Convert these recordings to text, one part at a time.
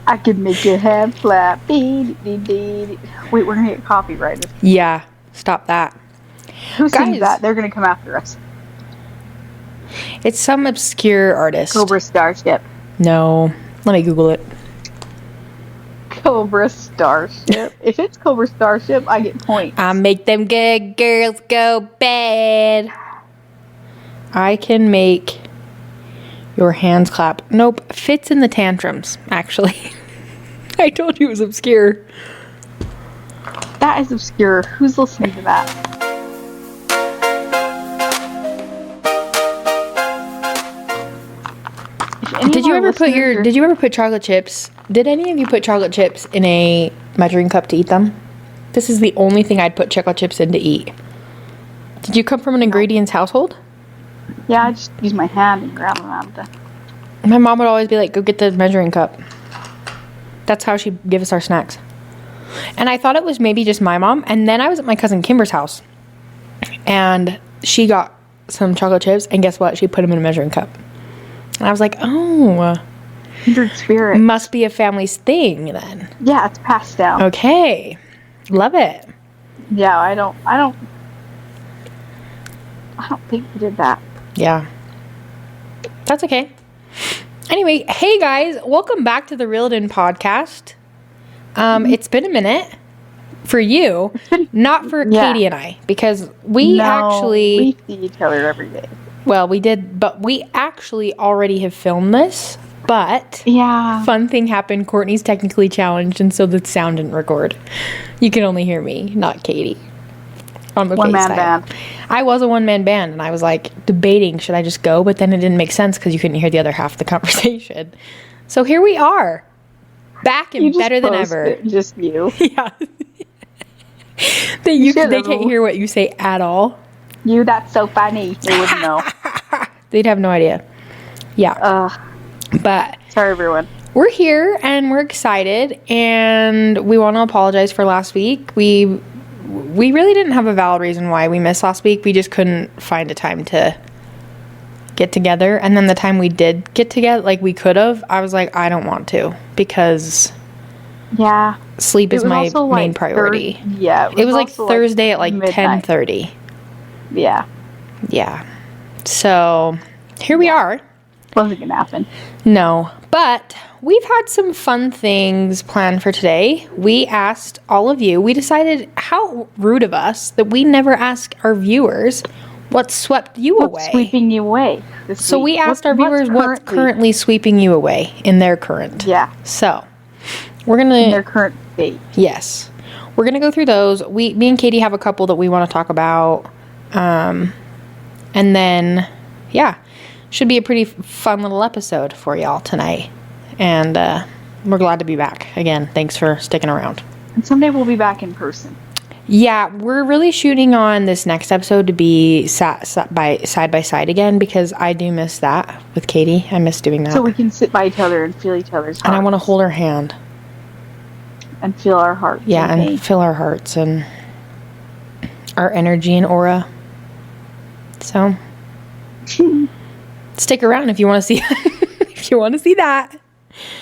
I could make your head flap. Wait, we're gonna get copyrighted. Yeah, stop that. Who sings that? They're gonna come after us. It's some obscure artist. Cobra Starship. No, let me Google it. Cobra Starship. If it's Cobra Starship, I get points. I make them good girls go bad. I can make your hands clap. Nope, fits in the tantrums, actually. I told you it was obscure. That is obscure. Who's listening to that? Did you ever put chocolate chips? Did any of you put chocolate chips in a measuring cup to eat them? This is the only thing I'd put chocolate chips in to eat. Did you come from an ingredients household? Yeah, I just use my hand and grab them out of the... My mom would always be like, go get the measuring cup. That's how she'd give us our snacks. And I thought it was maybe just my mom. And then I was at my cousin Kimber's house. And she got some chocolate chips. And guess what? She put them in a measuring cup. And I was like, oh. Kindred spirit. Must be a family's thing then. Yeah, it's passed down. Okay. Love it. Yeah, I don't think we did that. Yeah. That's okay. Anyway, hey guys, welcome back to the Reeled In podcast. It's been a minute for you, not for Kaytee and I, because we see each other every day. Well, we did, but we actually already have filmed this, but fun thing happened. Courtney's technically challenged, and so the sound didn't record. You can only hear me, not Kaytee. On the one-man band. I was a one-man band, and I was like debating, should I just go? But then it didn't make sense because you couldn't hear the other half of the conversation. So here we are, back and better than ever. Just you. Yeah. They can't hear what you say at all. That's so funny. They wouldn't know. They'd have no idea. Yeah. But sorry, everyone. We're here and we're excited, and we want to apologize for last week. We really didn't have a valid reason why we missed last week. We just couldn't find a time to get together. And then the time we did get together, like we could have, I was like, I don't want to, because sleep is my main priority. It was like Thursday at like 10:30. Yeah. So here we are. Wasn't gonna happen. No, but we've had some fun things planned for today. We asked all of you. We decided, how rude of us that we never ask our viewers what swept you away. What's sweeping you away this week? We asked our viewers what's currently sweeping you away in their current. Yeah. So we're gonna in their current state. Yes, we're gonna go through those. Me and Kaytee have a couple that we want to talk about, and then should be a pretty fun little episode for y'all tonight. And we're glad to be back again. Thanks for sticking around. And someday we'll be back in person. Yeah, we're really shooting on this next episode to be side by side again, because I do miss that with Kaytee. I miss doing that. So we can sit by each other and feel each other's hearts. And I want to hold her hand. And feel our hearts. Yeah, and feel our hearts and our energy and aura. So stick around if you want to see if you want to see that.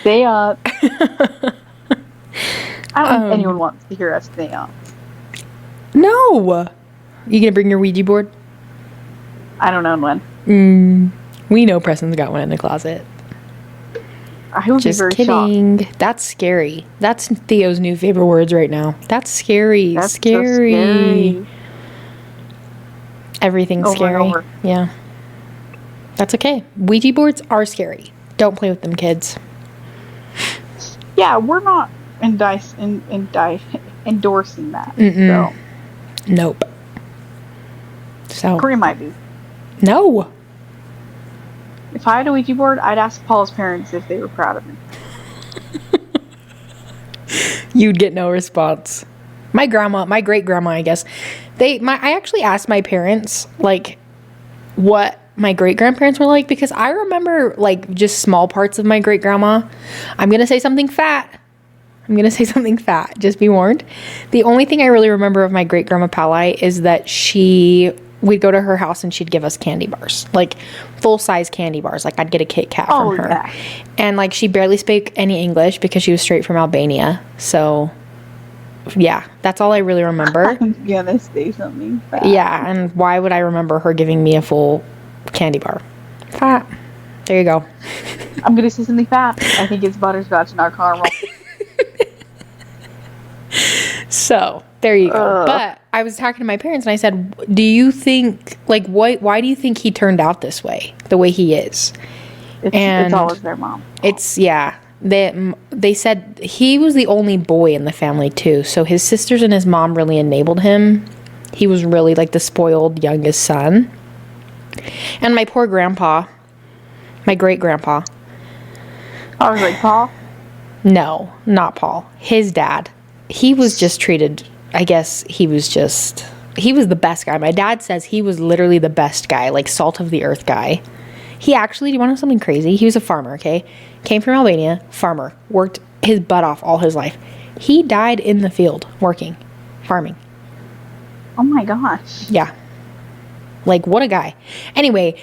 Stay up. I don't think anyone wants to hear us stay up. No. You gonna bring your Ouija board? I don't own one. We know Preston's got one in the closet. I would Just be very kidding. shocked. That's scary. That's Theo's new favorite words right now. That's scary. That's scary. So scary. Everything's scary. Over. Yeah. That's okay. Ouija boards are scary. Don't play with them, kids. Yeah, we're not endorsing that. So. Nope. So Corey might be. No. If I had a Ouija board, I'd ask Paul's parents if they were proud of me. You'd get no response. My great grandma, I guess. I actually asked my parents like what my great grandparents were like, because I remember like just small parts of my great grandma. I'm gonna say something fat. Just be warned. The only thing I really remember of my great grandma Pali is that she we'd go to her house and she'd give us candy bars, like full-size candy bars. Like I'd get a Kit Kat from her. Yeah. And like she barely spoke any English because she was straight from Albania. So yeah, that's all I really remember. I'm gonna say something fat. Yeah, and why would I remember her giving me a full candy bar? Fat. There you go. I'm gonna say something fat. I think it's butterscotch, not caramel. So there you go. But I was talking to my parents and I said, do you think, like, why do you think he turned out this way, the way he is? It's always their mom. It's, yeah. They said he was the only boy in the family too. So his sisters and his mom really enabled him. He was really like the spoiled youngest son. And my poor grandpa, my great grandpa. I was like, Paul? No, not Paul. His dad. He was just treated, I guess he was the best guy. My dad says he was literally the best guy, like salt of the earth guy. He actually, do you want to know something crazy? He was a farmer, okay? Came from Albania, farmer, worked his butt off all his life. He died in the field, farming. Oh my gosh. Yeah. Like, what a guy. Anyway,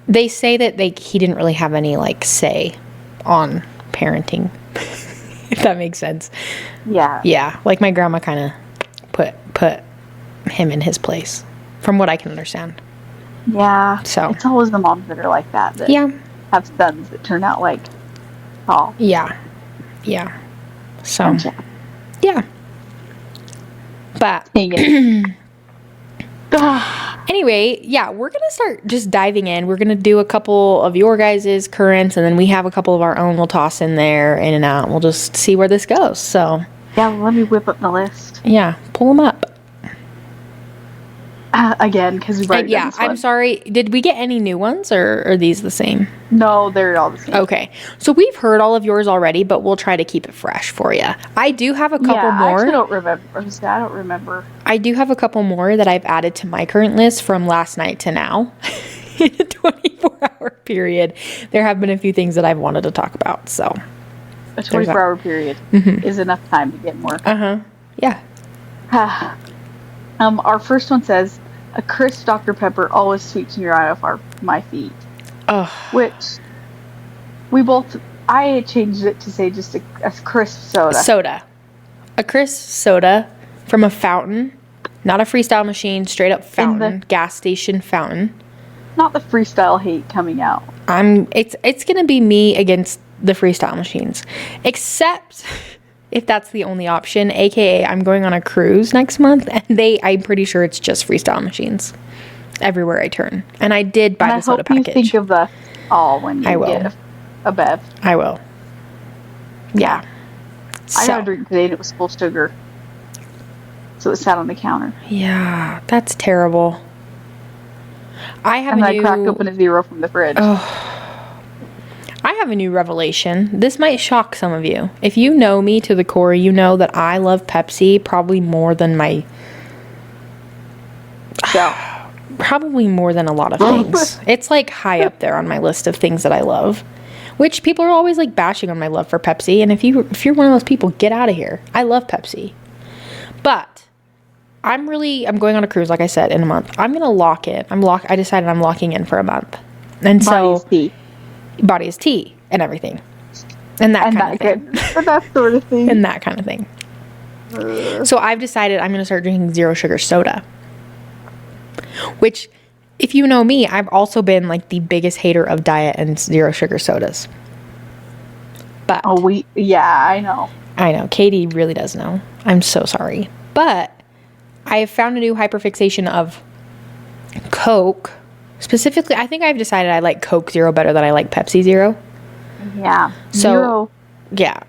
they say that he didn't really have any, like, say on parenting, if that makes sense. Yeah. Yeah, like my grandma kind of put him in his place, from what I can understand. Yeah. So it's always the moms that are like that yeah, have sons that turn out like Paul. Yeah. So yeah. But anyway, yeah, we're gonna start just diving in. We're gonna do a couple of your guys' currents, and then we have a couple of our own. We'll toss in there, in and out. We'll just see where this goes. So yeah, let me whip up the list. Yeah, pull them up. Again, because we've already done this one. I'm sorry. Did we get any new ones, or are these the same? No, they're all the same. Okay, so we've heard all of yours already, but we'll try to keep it fresh for you. I do have a couple more. I don't remember. I do have a couple more that I've added to my current list from last night to now. In a 24-hour period, there have been a few things that I've wanted to talk about. So a 24-hour period is enough time to get more. Yeah. Our first one says, a crisp Dr. Pepper always sweeps me right off my feet. Oh. Which I changed it to say just a crisp soda. A crisp soda from a fountain, not a Freestyle machine, straight up fountain, gas station fountain. Not the Freestyle hate coming out. It's gonna be me against the Freestyle machines, except if that's the only option, aka I'm going on a cruise next month, and I'm pretty sure it's just Freestyle machines everywhere I turn. And I did buy the soda package. I hope you think of us all when you get a bev. I will. Yeah. I got a drink today and it was full sugar, so it sat on the counter. Yeah, that's terrible. I cracked open a zero from the fridge. I have a new revelation. This might shock some of you. If you know me to the core, you know that I love Pepsi probably more than probably more than a lot of things. It's like high up there on my list of things that I love. Which people are always like bashing on my love for Pepsi, and if you're one of those people, get out of here. I love Pepsi. But I'm going on a cruise, like I said, in a month. I'm gonna lock in. I decided I'm locking in for a month. And body is tea and everything. And that kind of thing. That sort of thing. And that kind of thing. So I've decided I'm going to start drinking zero sugar soda. Which, if you know me, I've also been like the biggest hater of diet and zero sugar sodas. But I know. I know. Kaytee really does know. I'm so sorry. But I have found a new hyperfixation of Coke. Specifically, I think I've decided I like Coke Zero better than I like Pepsi Zero. Yeah. So, Zero. Yeah.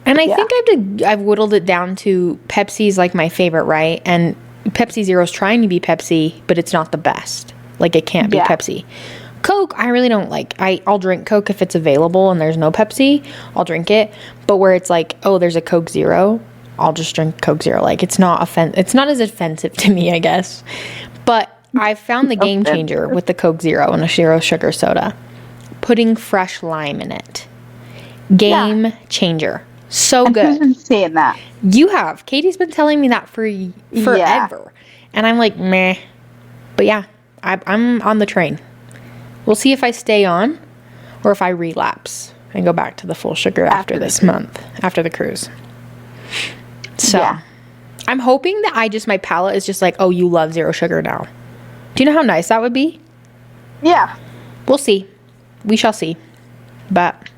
And I think I've whittled it down to Pepsi's like my favorite, right? And Pepsi Zero's trying to be Pepsi, but it's not the best. Like, it can't be Pepsi. Coke, I really don't like. I'll drink Coke if it's available and there's no Pepsi. I'll drink it. But where it's like, oh, there's a Coke Zero, I'll just drink Coke Zero. Like, it's not as offensive to me, I guess. But I found the game changer with the Coke Zero and a zero sugar soda. Putting fresh lime in it. Game changer. So good. Who's been saying that? You have. Katie's been telling me that for forever. And I'm like, meh. But yeah, I'm on the train. We'll see if I stay on or if I relapse and go back to the full sugar after this month, after the cruise. So, yeah. I'm hoping that my palate is just like, oh, you love zero sugar now. Do you know how nice that would be? Yeah. We'll see. We shall see. But,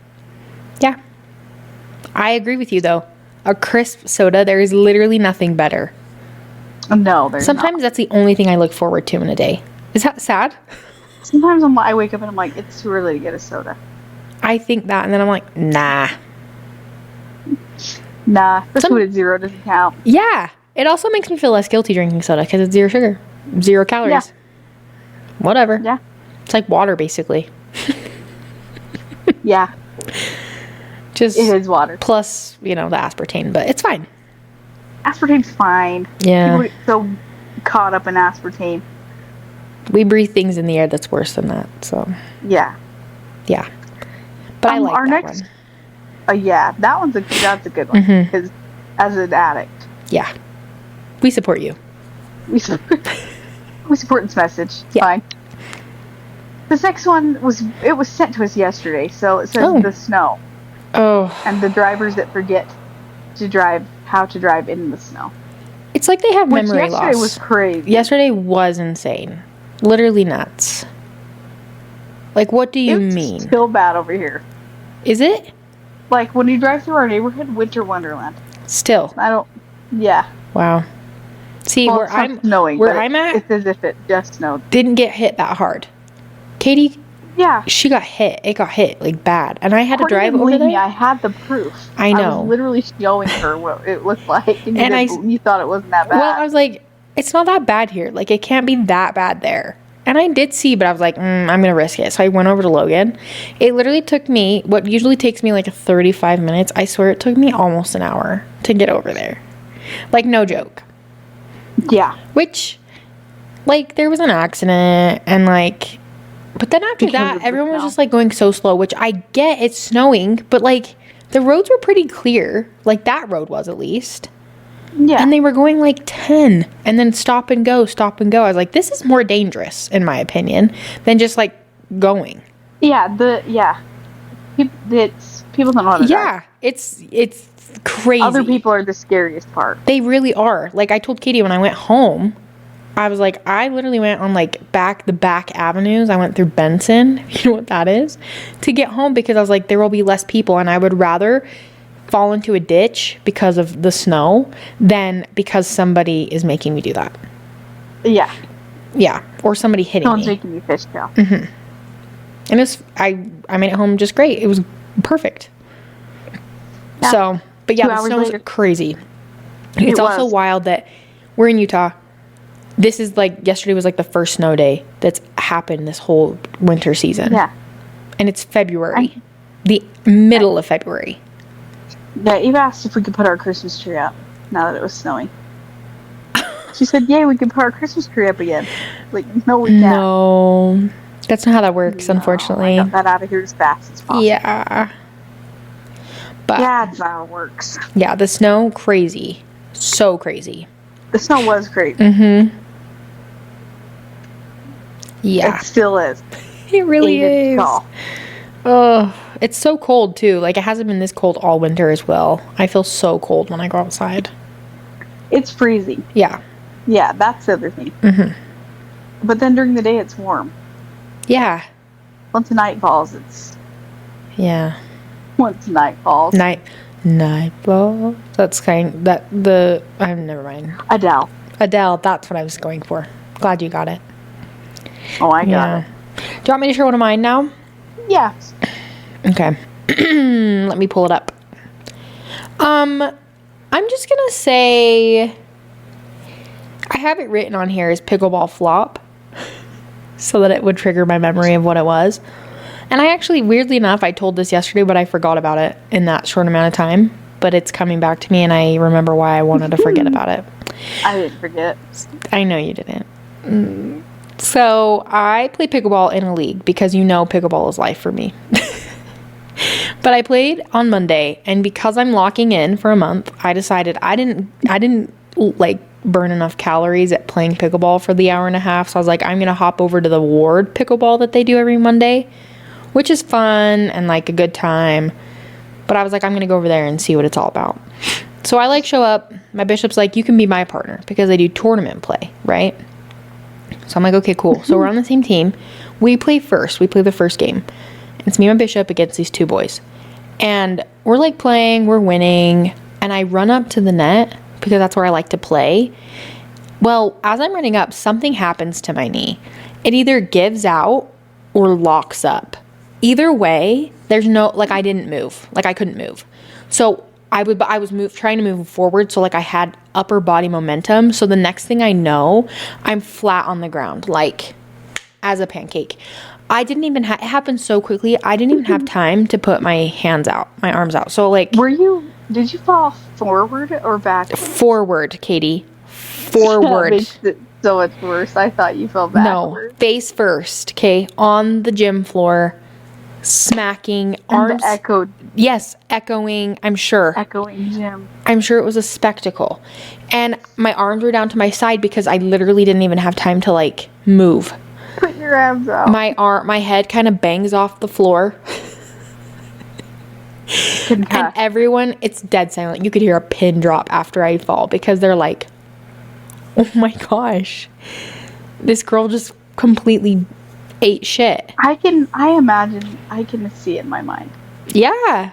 yeah. I agree with you, though. A crisp soda, there is literally nothing better. No, there's Sometimes that's the only thing I look forward to in a day. Is that sad? Sometimes I wake up and I'm like, it's too early to get a soda. I think that, and then I'm like, nah. Nah, the food at zero doesn't count. Yeah. It also makes me feel less guilty drinking soda because it's zero sugar. 0 calories. Yeah. Whatever. Yeah. It's like water, basically. Yeah. Just it is water. Plus, the aspartame, but it's fine. Aspartame's fine. Yeah. People get so caught up in aspartame. We breathe things in the air that's worse than that, so. Yeah. Yeah. But I like our that next one. Yeah, that's a good one. Because as an addict. Yeah. We support you. We support this message. Yeah. Fine. This next one was sent to us yesterday, so it says the snow. Oh. And the drivers that forget how to drive in the snow. It's like they have memory loss. Yesterday was crazy. Yesterday was insane. Literally nuts. Like, what do you mean? It's still bad over here. Is it? Like, when you drive through our neighborhood, winter wonderland. Still. Yeah. Wow. See, where I'm at, it's as if it just snowed. Didn't get hit that hard. Kaytee, yeah, she got hit. It got hit like bad, and I had to drive over there. Me, I had the proof. I know. I was literally showing her what it looked like, and you thought it wasn't that bad. Well, I was like, it's not that bad here. Like, it can't be that bad there. And I did see, but I was like, I'm gonna risk it. So I went over to Logan. It literally took me what usually takes me like 35 minutes. I swear it took me almost an hour to get over there. Like, no joke. Yeah. Which, like, there was an accident, and like. But then after that, everyone was just, like, going so slow, which I get, it's snowing, but, like, the roads were pretty clear. Like, that road was, at least. Yeah. And they were going, like, 10, and then stop and go, stop and go. I was like, this is more dangerous, in my opinion, than just, like, going. Yeah, people don't know how to drive. It's crazy. Other people are the scariest part. They really are. Like, I told Kaytee when I went home, I was like, I literally went on, like, the back avenues. I went through Benson, you know what that is, to get home because I was like, there will be less people, and I would rather fall into a ditch because of the snow than because somebody is making me do that. Yeah. Yeah. Or somebody hitting Someone's me. making you fishtail. Mm-hmm. And it was, I made it home just great. It was perfect. Yeah. So, but yeah, the snow's crazy. It's also wild that we're in Utah. This is like, yesterday was like the first snow day that's happened this whole winter season. Yeah. And it's February. The middle of February. Yeah, Eva asked if we could put our Christmas tree up now that it was snowing. She said, yay, we can put our Christmas tree up again. Like, no, we can't. No. That's not how that works, unfortunately. I got that out of here as fast as possible. Yeah. But yeah, that's not how it works. Yeah, the snow, crazy. So crazy. The snow was crazy. Mm-hmm. Yeah. It still is. It really is. Oh, it's so cold, too. Like, it hasn't been this cold all winter as well. I feel so cold when I go outside. It's freezing. Yeah. Yeah, that's the other thing. Mm-hmm. But then during the day, it's warm. Yeah. Once the night falls, it's... Yeah. Once night falls. Nightfall. That's never mind. Adele, that's what I was going for. Glad you got it. Oh, I got it. Do you want me to share one of mine now? Yeah. Okay. Let me pull it up. I'm just gonna say I have it written on here as pickleball flop so that it would trigger my memory of what it was. And I actually, weirdly enough, I told this yesterday, but I forgot about it in that short amount of time. But it's coming back to me, and I remember why I wanted to forget about it. I didn't forget. I know you didn't. So I play pickleball in a league because pickleball is life for me. But I played on Monday, and because I'm locking in for a month, I decided I didn't like burn enough calories at playing pickleball for the hour and a half. So I was like, I'm going to hop over to the ward pickleball that they do every Monday, which is fun and like a good time. But I was like, I'm going to go over there and see what it's all about. So I like show up. My bishop's like, you can be my partner because they do tournament play, right? So I'm like, okay, cool. So we're on the same team. We play first. We play the first game. It's me and my bishop against these two boys. And we're like playing, we're winning. And I run up to the net because that's where I like to play. Well, as I'm running up, something happens to my knee. It either gives out or locks up. Either way, there's no, like I didn't move. Like I couldn't move. So I was trying to move forward. So like I had upper body momentum. So the next thing I know, I'm flat on the ground, like as a pancake. I didn't even it happened so quickly. I didn't even have time to put my arms out. So like, did you fall forward or back? Forward, Katie. Forward. That makes it so much worse. I thought you fell backward. No, face first, okay? On the gym floor, smacking arms. And echoed. Yes, echoing, I'm sure. Echoing gym. I'm sure it was a spectacle. And my arms were down to my side because I literally didn't even have time to like move. Put your arms out. My head kind of bangs off the floor. And everyone, it's dead silent. You could hear a pin drop after I fall because they're like, oh my gosh, this girl just completely ate shit. I can see it in my mind. Yeah.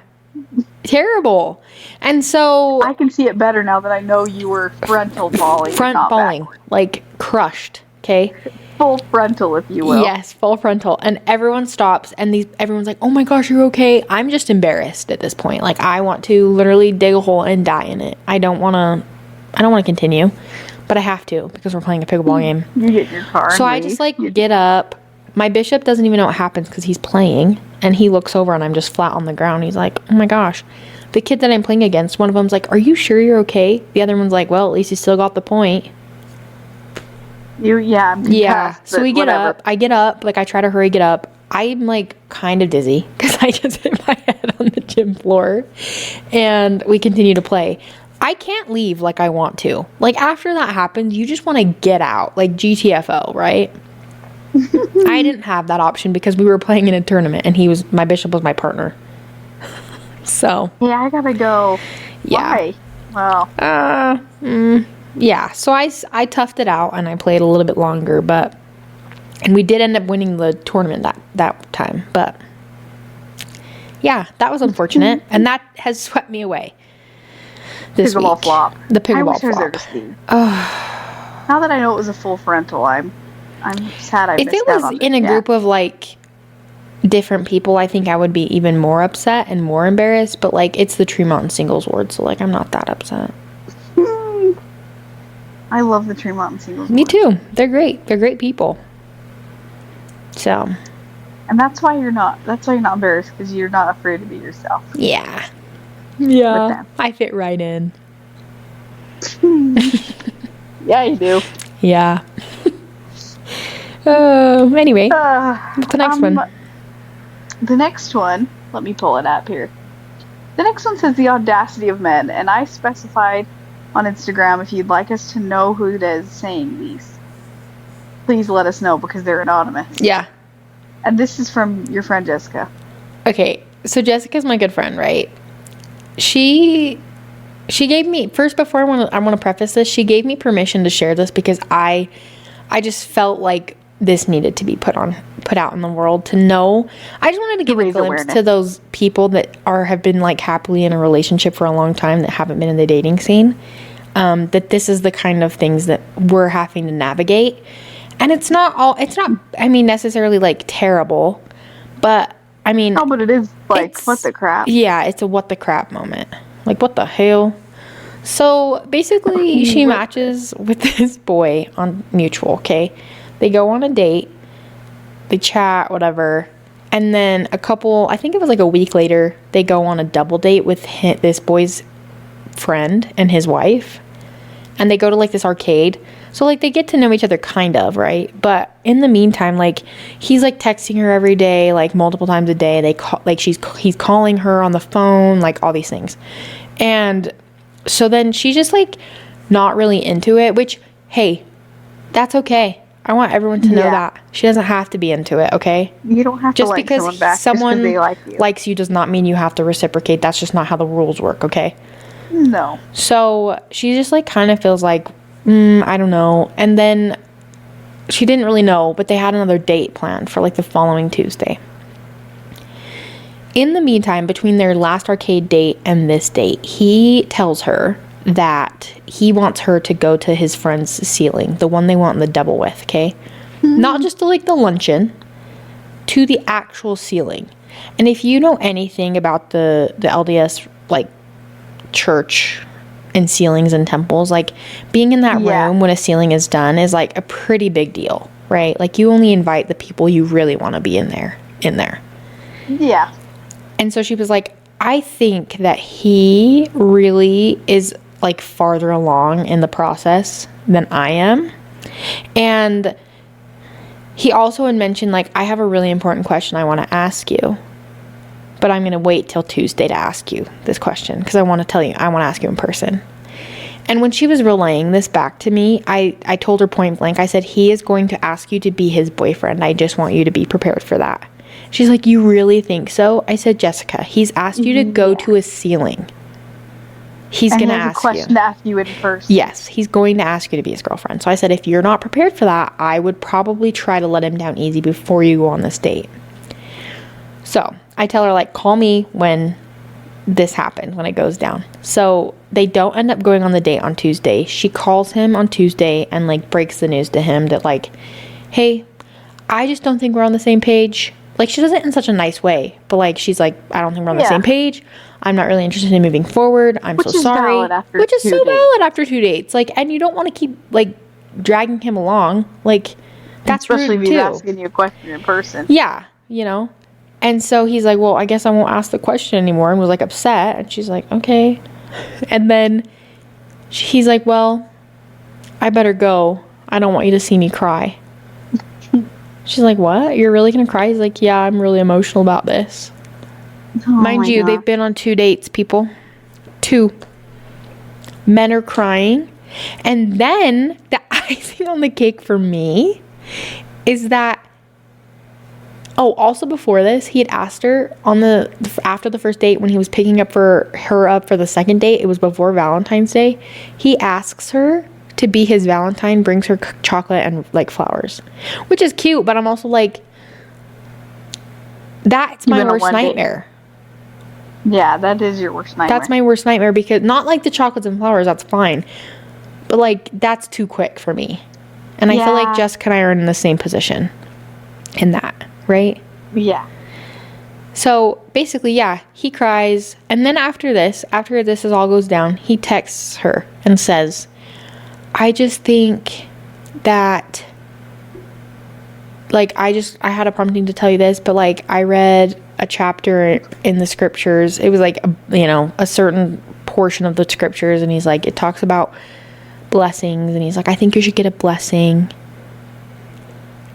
Terrible. And so I can see it better now that I know you were frontal falling. Like crushed. Okay. Full frontal, if you will. Yes, full frontal. And everyone stops and everyone's like, oh my gosh, you're okay. I'm just embarrassed at this point. Like I want to literally dig a hole and die in it. I don't want to continue, but I have to because we're playing a pickleball game. You get in your car. So I just like get up. My bishop doesn't even know what happens because he's playing and he looks over and I'm just flat on the ground. He's like, oh my gosh. The kid that I'm playing against, one of them's like, are you sure you're okay? The other one's like, well, at least you still got the point. Yeah. So we get up. I get up. Like I try to hurry, get up. I'm like kind of dizzy because I just hit my head on the gym floor and we continue to play. I can't leave like I want to. Like after that happens, you just want to get out, like GTFO, right? I didn't have that option because we were playing in a tournament and my bishop was my partner. So. Yeah, I gotta go. Yeah. Why? Well. Yeah, so I toughed it out and I played a little bit longer, and we did end up winning the tournament that time, but yeah, that was unfortunate, and that has swept me away this pickleball week. Flop. The pickleball flop. I wish now that I know it was a full frontal, I'm sad I missed out on it. If it was in a group of like different people, I think I would be even more upset and more embarrassed, but like it's the Tremont singles ward, so like I'm not that upset. I love the Tremont singles. Me too. They're great. They're great people. So. And that's why you're not embarrassed because you're not afraid to be yourself. Yeah. Yeah. I fit right in. Yeah, you do. Yeah. Anyway. What's the next one? The next one, let me pull it up here. The next one says the audacity of men, and I specified on Instagram if you'd like us to know who it is saying these. Please let us know because they're anonymous. Yeah. And this is from your friend Jessica. Okay, so Jessica's my good friend, right? She gave me first before I want to preface this. She gave me permission to share this because I just felt like this needed to be put out in the world to know. I just wanted to give a glimpse to those people that have been like happily in a relationship for a long time that haven't been in the dating scene. That this is the kind of things that we're having to navigate. And it's not necessarily like terrible, but I mean. Oh, but it is like, what the crap? Yeah, it's a what the crap moment. Like, what the hell? So basically she matches with this boy on mutual, okay? They go on a date, they chat, whatever, and then I think it was like a week later, they go on a double date with this boy's friend and his wife, and they go to like this arcade. So like they get to know each other kind of, right? But in the meantime, like he's like texting her every day, like multiple times a day. They call, like he's calling her on the phone, like all these things. And so then she just like not really into it, which, hey, that's okay. I want everyone to know that. She doesn't have to be into it, okay? You don't have to like someone back just because they like you. Likes you does not mean you have to reciprocate. That's just not how the rules work, okay? No. So she just like kind of feels like, I don't know. And then she didn't really know, but they had another date planned for like the following Tuesday. In the meantime, between their last arcade date and this date, he tells her that he wants her to go to his friend's ceiling, the one they went on the double with, okay? Not just to like the luncheon, to the actual ceiling. And if you know anything about the LDS like church and ceilings and temples, like being in that room when a ceiling is done is like a pretty big deal, right? Like you only invite the people you really want to be in there. Yeah. And so she was like, I think that he really is like farther along in the process than I am. And he also had mentioned like, I have a really important question I want to ask you, but I'm going to wait till Tuesday to ask you this question because I want to ask you in person. And when she was relaying this back to me, I told her point blank, I said, he is going to ask you to be his boyfriend. I just want you to be prepared for that. She's like, you really think so? I said, Jessica, he's asked you to go to a ceiling. He's going to ask you. A question to ask you in person. Yes, he's going to ask you to be his girlfriend. So I said, if you're not prepared for that, I would probably try to let him down easy before you go on this date. So I tell her, like, call me when this happened, when it goes down. So they don't end up going on the date on Tuesday. She calls him on Tuesday and, like, breaks the news to him that, like, hey, I just don't think we're on the same page. Like, she does it in such a nice way. But, like, she's like, I don't think we're on the same page. I'm not really interested in moving forward. I'm so sorry. Which is so valid after 2 dates. Like, and you don't want to keep, like, dragging him along. Like, that's rude, too. Especially if he's asking you a question in person. Yeah, you know. And so he's like, well, I guess I won't ask the question anymore, and was, like, upset. And she's like, okay. And then he's like, well, I better go. I don't want you to see me cry. She's like, what? You're really going to cry? He's like, yeah, I'm really emotional about this. Oh, mind you, they've been on 2 dates, people. 2. Men are crying. And then the icing on the cake for me is that, also before this, he had asked her after the first date when he was picking her up for the second date, it was before Valentine's Day, he asks her to be his Valentine, brings her chocolate and like flowers, which is cute, but I'm also like, that's my worst nightmare. Yeah, that is your worst nightmare. That's my worst nightmare, because not like the chocolates and flowers, that's fine, but like that's too quick for me. And I feel like Jessica and I are in the same position in that, right? Yeah. So basically, he cries, and then after this all goes down, he texts her and says, I just think that, like, I had a prompting to tell you this, but, like, I read a chapter in the scriptures. It was, like, a certain portion of the scriptures, and he's like, it talks about blessings, and he's like, I think you should get a blessing.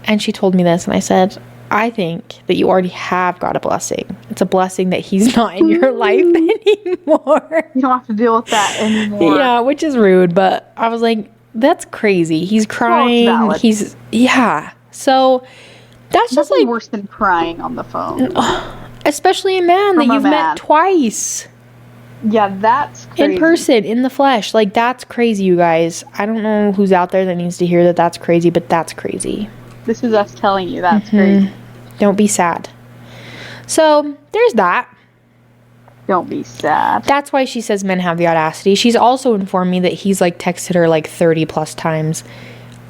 And she told me this, and I said, I think that you already have got a blessing. It's a blessing that he's not in your life anymore. You don't have to deal with that anymore. Yeah, which is rude, but I was like, that's crazy. He's crying. So that's just like worse than crying on the phone. Especially a man that you've met twice. Yeah, that's crazy. In person, in the flesh. Like, that's crazy, you guys. I don't know who's out there that needs to hear that that's crazy, but that's crazy. This is us telling you that's crazy. Don't be sad. So, there's that. Don't be sad. That's why she says men have the audacity. She's also informed me that he's, like, texted her, like, 30 plus times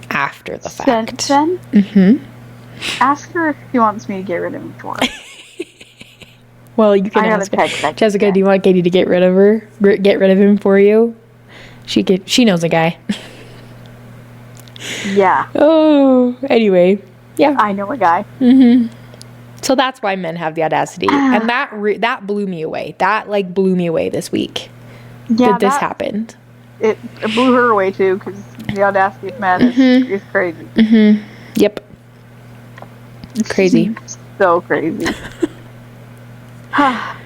after the fact. Since then? Mm-hmm. Ask her if she wants me to get rid of him for her. Well, you can ask her. Jessica, do you want Kaytee to get rid of him for you? She knows a guy. Yeah. Oh, anyway, yeah. I know a guy. Mm-hmm. So that's why men have the audacity, and that blew me away. That like blew me away this week. Yeah, that this happened. It blew her away too, because the audacity of men is crazy. Mm-hmm. Yep. Crazy. So crazy. I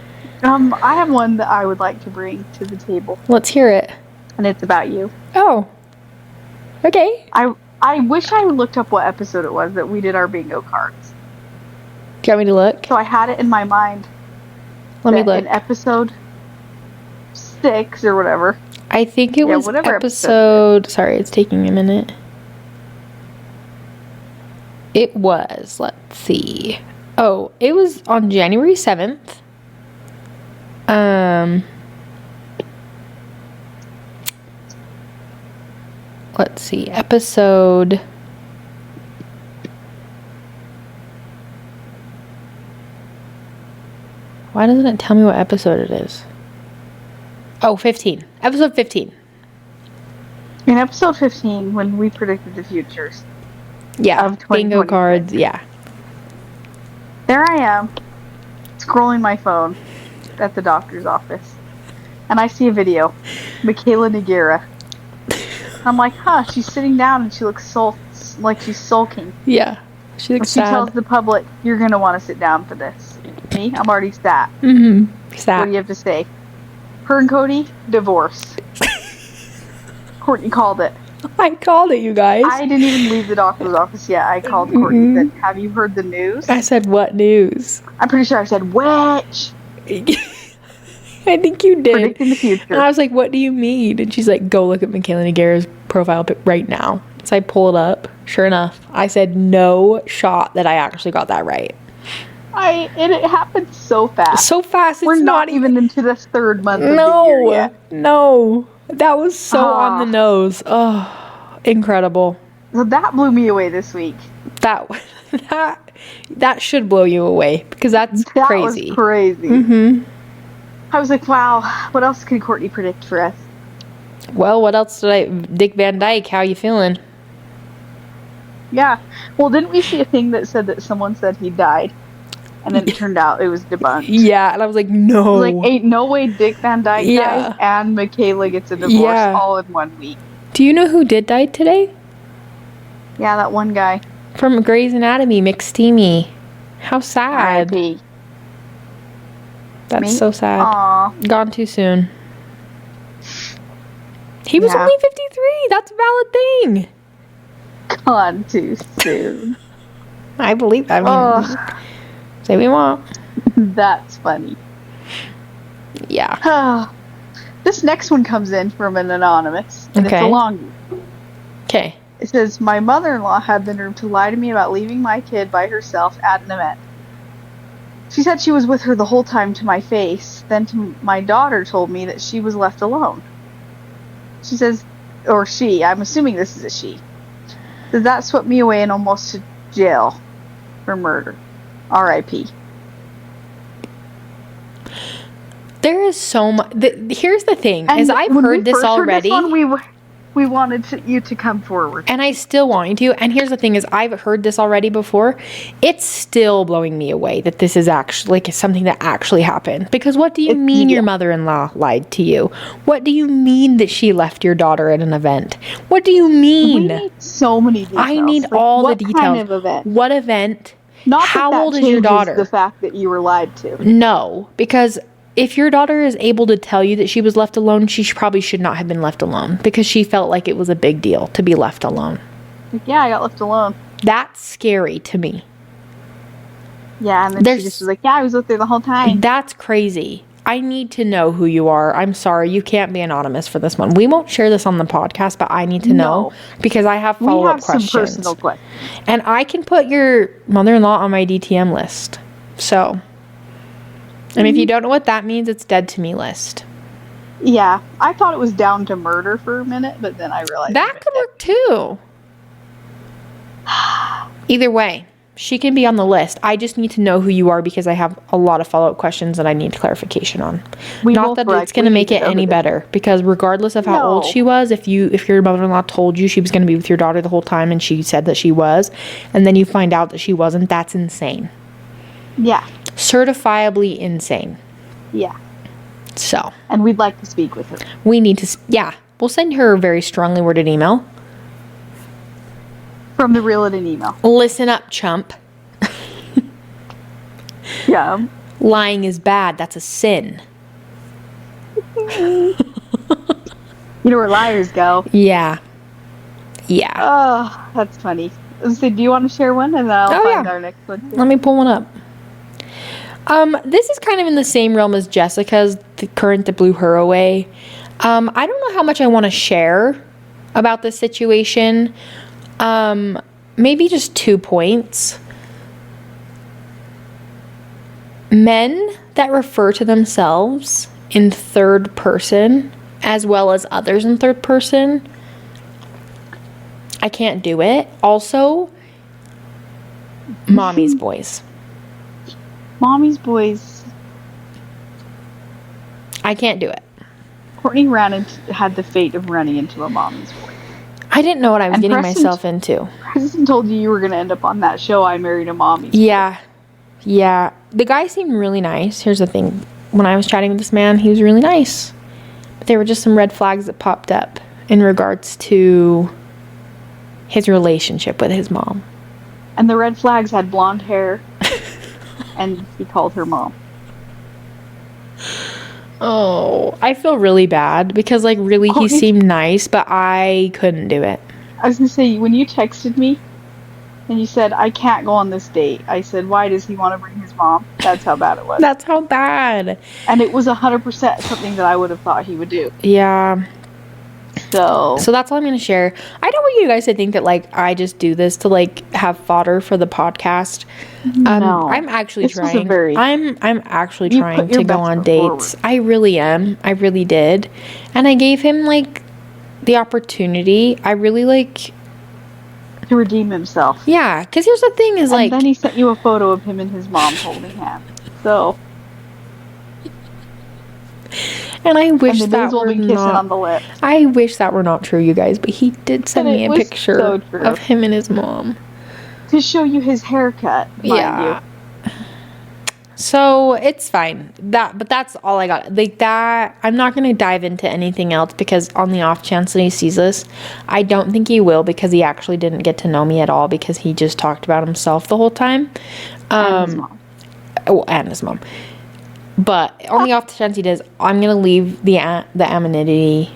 have one that I would like to bring to the table. Let's hear it. and it's about you. Oh. Okay. I wish I looked up what episode it was that we did our bingo cards. Do you want me to look? So I had it in my mind. Let me look. In episode 6 or whatever. I think it was episode... Sorry, it's taking a minute. It was, let's see. Oh, it was on January 7th. Let's see, episode... Why doesn't it tell me what episode it is? Oh, 15. Episode 15. In episode 15, when we predicted the futures. Yeah, of bingo cards, yeah. There I am, scrolling my phone at the doctor's office. And I see a video. Michaela Nagera. I'm like, she's sitting down and she looks like she's sulking. Yeah, she looks sad. She tells the public, you're going to want to sit down for this. Me? I'm already sat. Sad. What do you have to say? Her and Cody, divorce. Courtney called it. I called it, you guys. I didn't even leave the doctor's office yet. I called Courtney and said, have you heard the news? I said, what news? I'm pretty sure I said, which? I think you did. Predicting the future. And I was like, what do you mean? And she's like, go look at Michaela Nagera's profile right now. So I pull it up. Sure enough, I said no shot that I actually got that right. And it happened so fast. So fast. We're not even into the third month of the year yet. No. That was so on the nose. Oh, incredible. So that blew me away this week. That should blow you away because that's crazy. That was crazy. I was like, wow, what else can Courtney predict for us? Well, what else Dick Van Dyke, how you feeling? Yeah. Well, didn't we see a thing that said that someone said he died? And then it turned out it was debunked. Yeah, and I was like, no. Like, ain't no way Dick Van Dyke dies and Michaela gets a divorce all in 1 week. Do you know who did die today? Yeah, that one guy. From Grey's Anatomy, McSteamy. How sad. R.I.P. That's so sad. Aww. Gone too soon. He was only 53. That's a valid thing. Gone too soon. I believe that. I mean, say we won't. That's funny. Yeah. This next one comes in from an anonymous. And it's a long. Okay. It says, my mother-in-law had the nerve to lie to me about leaving my kid by herself at an event. She said she was with her the whole time to my face. Then my daughter told me that she was left alone. She says, or she, I'm assuming this is a she. Says that swept me away and almost to jail for murder. R.I.P. There is so much. Here's the thing, is I've heard this already. Heard this one, we wanted you to come forward. And I still want you to. And here's the thing is I've heard this already before. It's still blowing me away that this is actually like something that actually happened. Because what do you mean your mother-in-law lied to you? What do you mean that she left your daughter at an event? What do you mean? We need so many details. I need all the details. What kind of event? What event? Not how that old is your daughter? The fact that you were lied to. No, because if your daughter is able to tell you that she was left alone, she probably should not have been left alone because she felt like it was a big deal to be left alone. Yeah, I got left alone. That's scary to me. Yeah, and then she just was like, yeah, I was with her the whole time. That's crazy. I need to know who you are. I'm sorry, you can't be anonymous for this one. We won't share this on the podcast, but I need to know because I have follow-up questions. Some personal questions. And I can put your mother-in-law on my DTM list. So... And if you don't know what that means, it's dead to me list. Yeah. I thought it was down to murder for a minute, but then I realized... That could work too. Either way, she can be on the list. I just need to know who you are because I have a lot of follow-up questions that I need clarification on. Not that it's going to make it any better because regardless of how old she was, if your mother-in-law told you she was going to be with your daughter the whole time and she said that she was, and then you find out that she wasn't, that's insane. Yeah. Certifiably insane. Yeah. So. And we'd like to speak with her. We need to, we'll send her a very strongly worded email. From the Reel It In email. Listen up, chump. Yeah. Lying is bad. That's a sin. You know where liars go. Yeah. Yeah. Oh, that's funny. So, do you want to share one, and then I'll find our next one too? Let me pull one up. This is kind of in the same realm as Jessica's, the current that blew her away. I don't know how much I want to share about this situation. Maybe just 2 points. Men that refer to themselves in third person, as well as others in third person, I can't do it. Also, mommy's boys. Mommy's boys. I can't do it. Courtney had the fate of running into a mommy's boy. I didn't know what I was getting myself into. Preston told you were going to end up on that show, I Married a Mommy's Boy. Yeah. The guy seemed really nice. Here's the thing. When I was chatting with this man, he was really nice. But there were just some red flags that popped up in regards to his relationship with his mom. And the red flags had blonde hair. And he called her mom. Oh, I feel really bad because, like, really, he seemed nice, but I couldn't do it. I was going to say, when you texted me and you said, I can't go on this date, I said, why does he want to bring his mom? That's how bad it was. That's how bad. And it was 100% something that I would have thought he would do. Yeah. So that's all I'm going to share. I don't want you guys to think that, like, I just do this to, like, have fodder for the podcast. No. I'm actually trying. I'm actually You trying put your to go best on foot dates. forward. I really am. I really did. And I gave him, like, the opportunity. I really, like... to redeem himself. Yeah, because here's the thing is, like... And then he sent you a photo of him and his mom holding hands. So... And I wish and that will were be kissing not... on the lips. I wish that were not true, you guys. But he did send me a picture of him and his mom. To show you his haircut, mind you. So it's fine. But that's all I got. Like that, I'm not going to dive into anything else because on the off chance that he sees this, I don't think he will because he actually didn't get to know me at all because he just talked about himself the whole time. And his mom. Oh, and his mom. But on the off chance he does, I'm going to leave the anonymity.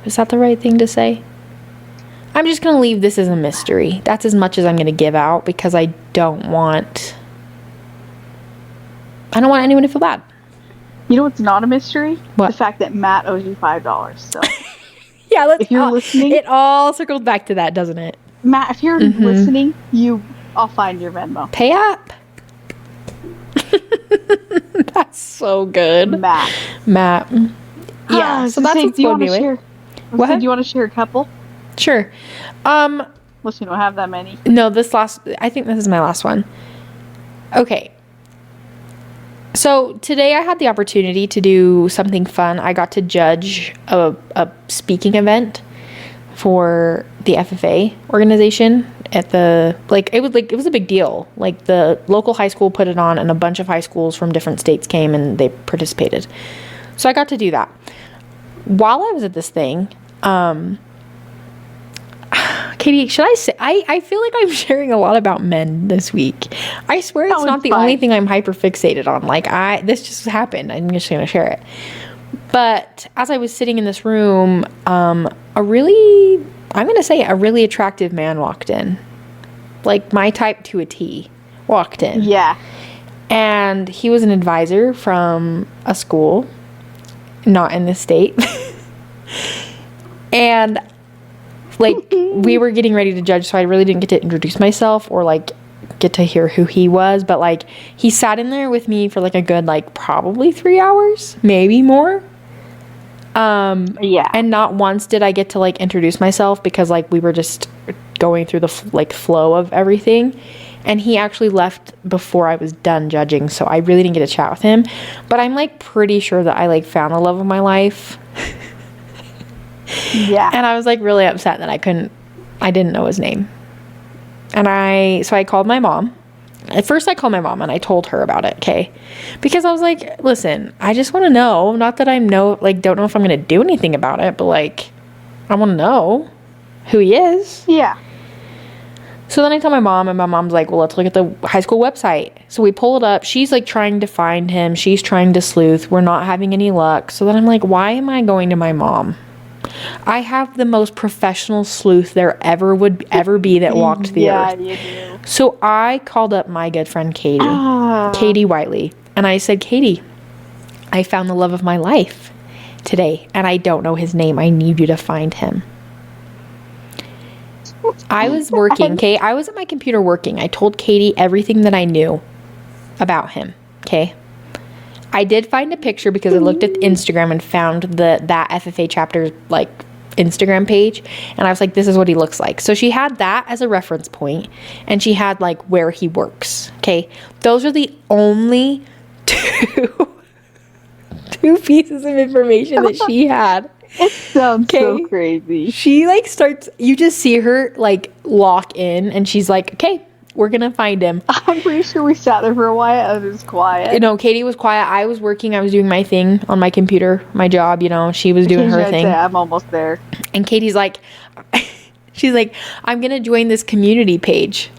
Is that the right thing to say? I'm just going to leave this as a mystery. That's as much as I'm going to give out because I don't want anyone to feel bad. You know what's not a mystery? What? The fact that Matt owes you $5. So yeah, if you're listening, it all circles back to that, doesn't it? Matt, if you're listening, I'll find your Venmo. Pay up. That's so good. Matt. Yeah, so that's what's going to do you want to share a couple? Sure. Unless you don't have that many. No, I think this is my last one. Okay. So today I had the opportunity to do something fun. I got to judge a speaking event for the FFA organization at it was a big deal. Like the local high school put it on and a bunch of high schools from different states came and they participated. So I got to do that. While I was at this thing, Kaytee, should I say, I feel like I'm sharing a lot about men this week. I swear it's not the only thing I'm hyper fixated on. Like this just happened. I'm just going to share it. But as I was sitting in this room, I'm going to say a really attractive man walked in. Like my type to a T walked in. Yeah. And he was an advisor from a school, not in this state. And like we were getting ready to judge, so I really didn't get to introduce myself or like get to hear who he was. But like he sat in there with me for like a good like probably 3 hours, maybe more. Yeah. And not once did I get to like introduce myself because like we were just going through the flow of everything. And he actually left before I was done judging, so I really didn't get to chat with him. But I'm like pretty sure that I like found the love of my life. Yeah. And I was like really upset that I didn't know his name. And so I called my mom. At first I called my mom and I told her about it, okay? Because I was like, listen, I just want to know, not that don't know if I'm going to do anything about it, but like I want to know who he is. Yeah. So then I tell my mom, and my mom's like, well, let's look at the high school website. So we pull it up. She's like trying to find him. She's trying to sleuth. We're not having any luck. So then I'm like, why am I going to my mom? I have the most professional sleuth there would ever be that walked the earth. Yeah, you do. So I called up my good friend Kaytee, Kaytee Wiley, and I said, Kaytee, I found the love of my life today, and I don't know his name. I need you to find him. I was working, okay? I was at my computer working. I told Kaytee everything that I knew about him, okay? I did find a picture because I looked at Instagram and found that FFA chapter's like Instagram page, and I was like, this is what he looks like. So she had that as a reference point, and she had like where he works, okay? Those are the only two pieces of information that she had. It sounds so crazy. She like starts, you just see her like lock in, and she's like, okay, we're gonna find him. I'm pretty sure we sat there for a while. It was quiet. You know, Kaytee was quiet. I was working. I was doing my thing on my computer, my job. You know, she was doing her thing. I'm almost there. And Katie's like, she's like, I'm gonna join this community page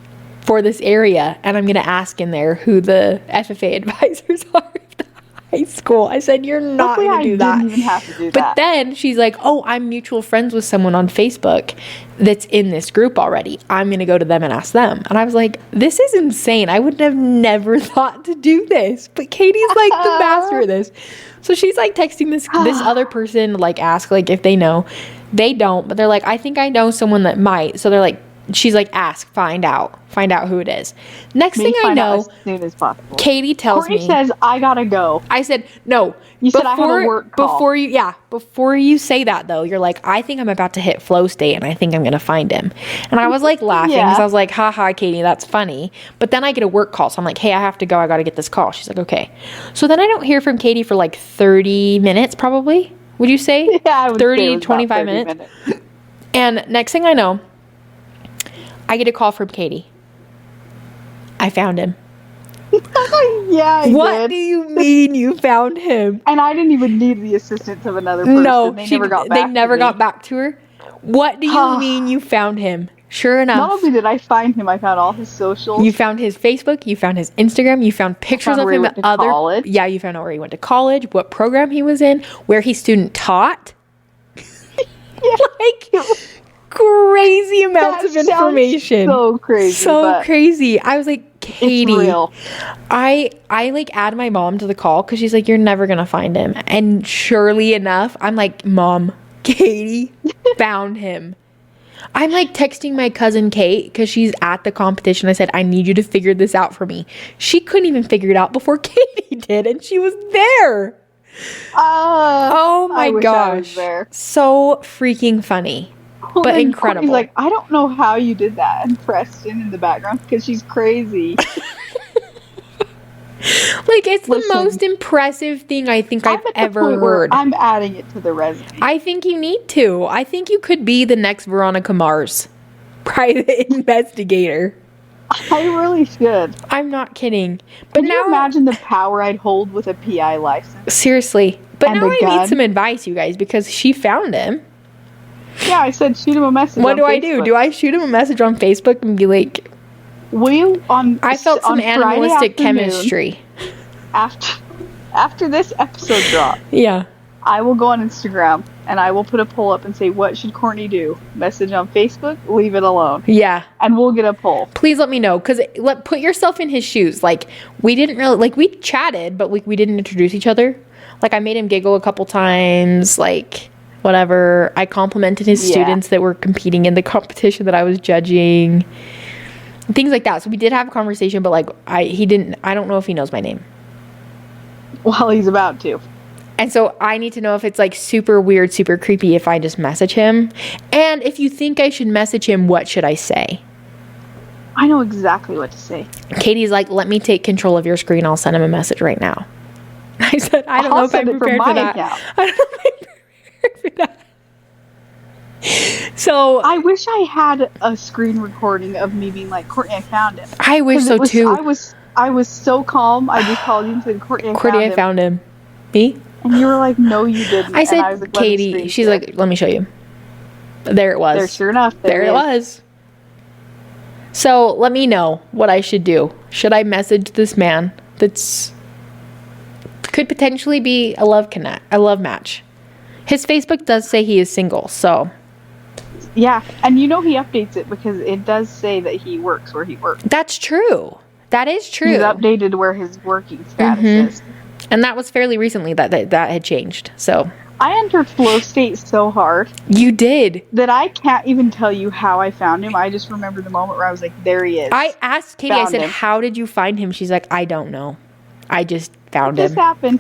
for this area, and I'm gonna ask in there who the FFA advisors are at the high school. I said, you're not gonna do that. Didn't even have to do but that. then she's like, oh, I'm mutual friends with someone on Facebook that's in this group already. I'm gonna go to them and ask them. And I was like, this is insane. I would have never thought to do this. But Katie's like the master of this. So she's like texting this other person, like ask like if they know. They don't, but they're like, I think I know someone that might. So they're like, she's like, ask, find out who it is. Next thing I know, as soon as possible. Kaytee tells Courtney me, says, I gotta go. I said, no. You said I had a work call. Before you say that though, you're like, I think I'm about to hit flow state and I think I'm going to find him. And I was like laughing because I was like, haha, Kaytee, that's funny. But then I get a work call. So I'm like, hey, I have to go. I got to get this call. She's like, okay. So then I don't hear from Kaytee for like 30 minutes probably. Would you say? Yeah, I would 30, 25 minutes. And next thing I know, I get a call from Kaytee. I found him. Yeah, What do you mean you found him? And I didn't even need the assistance of another person. No, they never got back to her. What do you mean you found him? Sure enough. Not only did I find him, I found all his socials. You found his Facebook, you found his Instagram, you found pictures of him at other college. Yeah, you found out where he went to college, what program he was in, where he student taught. Like crazy amounts of information. So crazy. So crazy. I was like, Kaytee, I like add my mom to the call because she's like, you're never gonna find him. And surely enough, I'm like, Mom, Kaytee found him. I'm like texting my cousin Kate because she's at the competition. I said, I need you to figure this out for me. She couldn't even figure it out before Kaytee did, and she was there. Oh my gosh. So freaking funny. Well, but incredible. He's like, I don't know how you did that. And Preston in the background because she's crazy. Like, it's the most impressive thing I think I've ever heard. I'm adding it to the resume. I think you need to. I think you could be the next Veronica Mars private investigator. I really should. I'm not kidding. But Can you imagine the power I'd hold with a PI license? Seriously. But and now I need some advice, you guys, because she found him. Yeah, I said shoot him a message What on do Facebook. I do? Do I shoot him a message on Facebook and be like, will you I felt some animalistic chemistry. After this episode drops. Yeah. I will go on Instagram and I will put a poll up and say, what should Courtney do? Message on Facebook, leave it alone. Yeah. And we'll get a poll. Please let me know, because put yourself in his shoes. Like, we didn't really, like, we chatted, but we didn't introduce each other. Like, I made him giggle a couple times, like, whatever. I complimented his students that were competing in the competition that I was judging. Things like that. So we did have a conversation, but, like, I don't know if he knows my name. Well, he's about to. And so I need to know if it's like super weird, super creepy if I just message him. And if you think I should message him, what should I say? I know exactly what to say. Katie's like, let me take control of your screen. I'll send him a message right now. I said, I don't know if I'm prepared for that. I don't know if I'm prepared for that. So I wish I had a screen recording of me being like, Courtney, I found him. I wish so too. I was so calm. I just called you and said, Courtney, I found him. Me? And you were like, no, you didn't. I said, and I was like, Kaytee. She's like, let me show you. There it was. There, sure enough. There it was. So let me know what I should do. Should I message this man that's could potentially be a love match? His Facebook does say he is single, so. Yeah, and he updates it because it does say that he works where he works. That's true. That is true. He's updated where his working status is. And that was fairly recently that had changed, so. I entered flow state so hard. You did. That I can't even tell you how I found him. I just remember the moment where I was like, there he is. I asked Kaytee, I said, how did you find him? She's like, I don't know. I just found him. It just happened.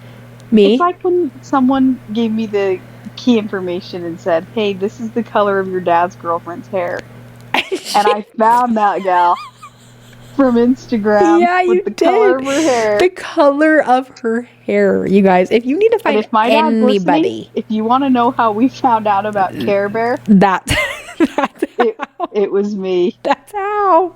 Me? It's like when someone gave me the key information and said, hey, this is the color of your dad's girlfriend's hair. And I found that gal from Instagram. Yeah, you with the color of her hair. The color of her hair, you guys. If you need to find anybody, if you want to know how we found out about Care Bear, that's it was me. That's how.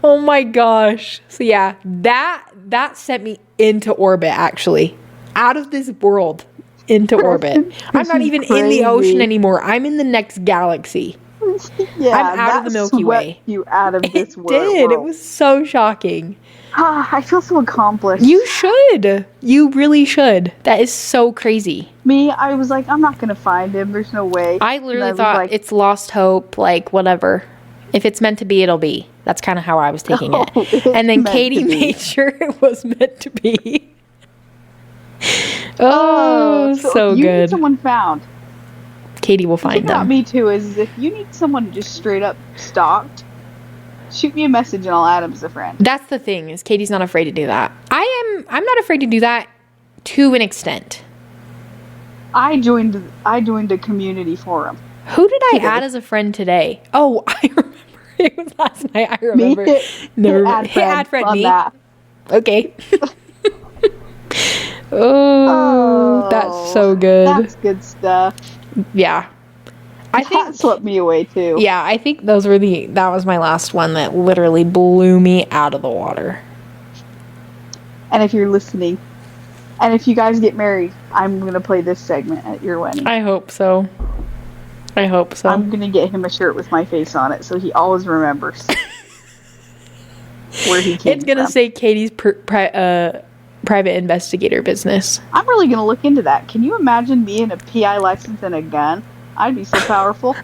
Oh my gosh. So yeah, that sent me into orbit, actually, out of this world into orbit. I'm not even in the ocean anymore. I'm in the next galaxy. Yeah, I'm out of the Milky Way. You out of this world. It did. It was so shocking. I feel so accomplished. You should. You really should. That is so crazy. Me, I was like, I'm not going to find him. There's no way. I literally thought it's lost hope, like whatever. If it's meant to be, it'll be. That's kind of how I was taking it. And then Kaytee made sure it was meant to be. So you good. Need someone found. Kaytee will find them. Me too. Is if you need someone just straight up stalked, shoot me a message and I'll add him as a friend. That's the thing, is Katie's not afraid to do that. I'm not afraid to do that to an extent. I joined a community forum. Who did I add as a friend today? Oh, I remember. It was last night. I remember. Add friend me. That. Okay. Oh, that's so good. That's good stuff. Yeah. I think that swept me away too. Yeah, I think that was my last one that literally blew me out of the water. And if you're listening, and if you guys get married, I'm going to play this segment at your wedding. I hope so. I'm going to get him a shirt with my face on it so he always remembers where he came from. It's going to say Katie's private investigator business. I'm really going to look into that. Can you imagine being a PI license and a gun? I'd be so powerful.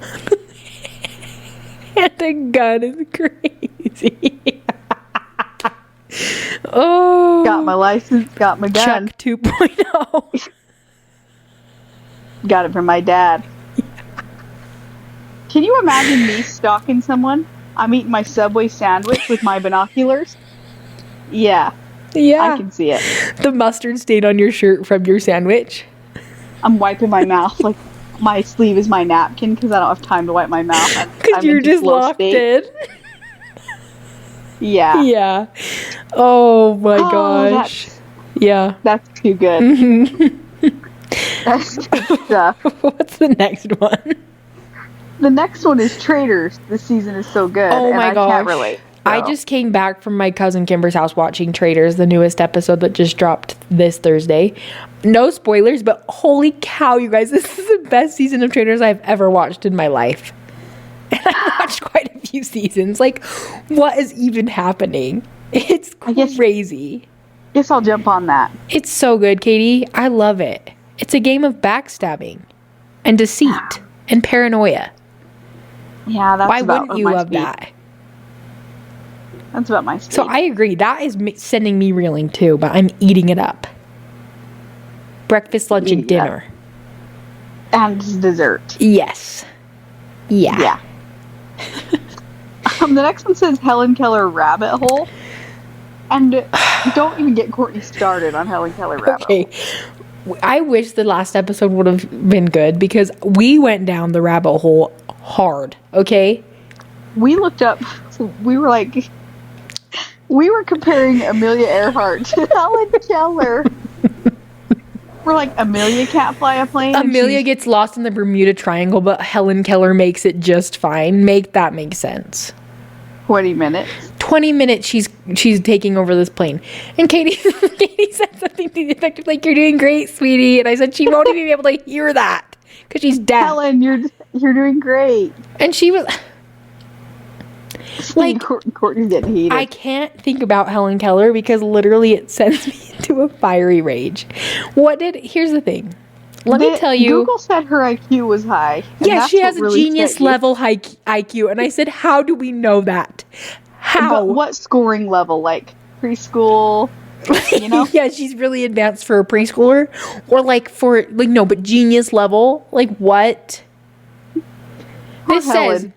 And a gun is crazy. Oh. Got my license, got my gun. Chuck 2.0. Got it from my dad. Can you imagine me stalking someone? I'm eating my Subway sandwich with my binoculars. Yeah. I can see it. The mustard stain on your shirt from your sandwich. I'm wiping my mouth. Like, my sleeve is my napkin because I don't have time to wipe my mouth. Because you're just locked in. Yeah. Yeah. Oh my gosh. That's too good. Mm-hmm. That's good stuff. What's the next one? The next one is Traitors. This season is so good. Oh my gosh. I can't relate. So. I just came back from my cousin Kimber's house watching Traitors, the newest episode that just dropped this Thursday. No spoilers, but holy cow, you guys, this is the best season of Traitors I've ever watched in my life. And I watched quite a few seasons. Like, what is even happening? It's crazy. Guess I'll jump on that. It's so good, Kaytee. I love it. It's a game of backstabbing and deceit and paranoia. Yeah, that's why wouldn't you love that? That's about my speed. So I agree. That is sending me reeling too, but I'm eating it up. Breakfast, lunch, and dinner. And dessert. Yes. Yeah. The next one says Helen Keller rabbit hole. And don't even get Courtney started on Helen Keller rabbit hole. I wish the last episode would have been good because we went down the rabbit hole hard, okay? We looked up, we were comparing Amelia Earhart to Helen Keller. We're like, Amelia can't fly a plane. Amelia gets lost in the Bermuda Triangle, but Helen Keller makes it just fine. Make that make sense. 20 minutes. 20 minutes she's taking over this plane. And Kaytee said something to the effect of like, you're doing great, sweetie. And I said she won't even be able to hear that because she's deaf. Helen, you're doing great. And she was... Like, Courtney's getting heated. I can't think about Helen Keller because literally it sends me into a fiery rage. Here's the thing. Let me tell you. Google said her IQ was high. Yeah, she has a genius level high IQ. And I said, how do we know that? How? But what scoring level? Like preschool? You know? Yeah, she's really advanced for a preschooler. Or but genius level. Like what? This says,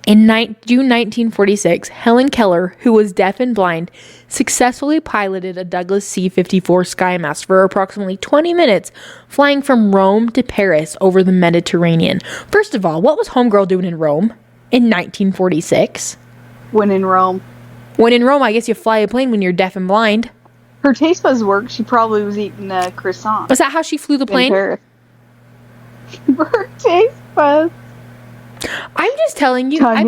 in June 1946, Helen Keller, who was deaf and blind, successfully piloted a Douglas C-54 Skymaster for approximately 20 minutes, flying from Rome to Paris over the Mediterranean. First of all, what was Homegirl doing in Rome in 1946? When in Rome. When in Rome, I guess you fly a plane when you're deaf and blind. Her taste buds worked. She probably was eating a croissant. Was that how she flew the plane? Her taste buds. I'm just telling you, I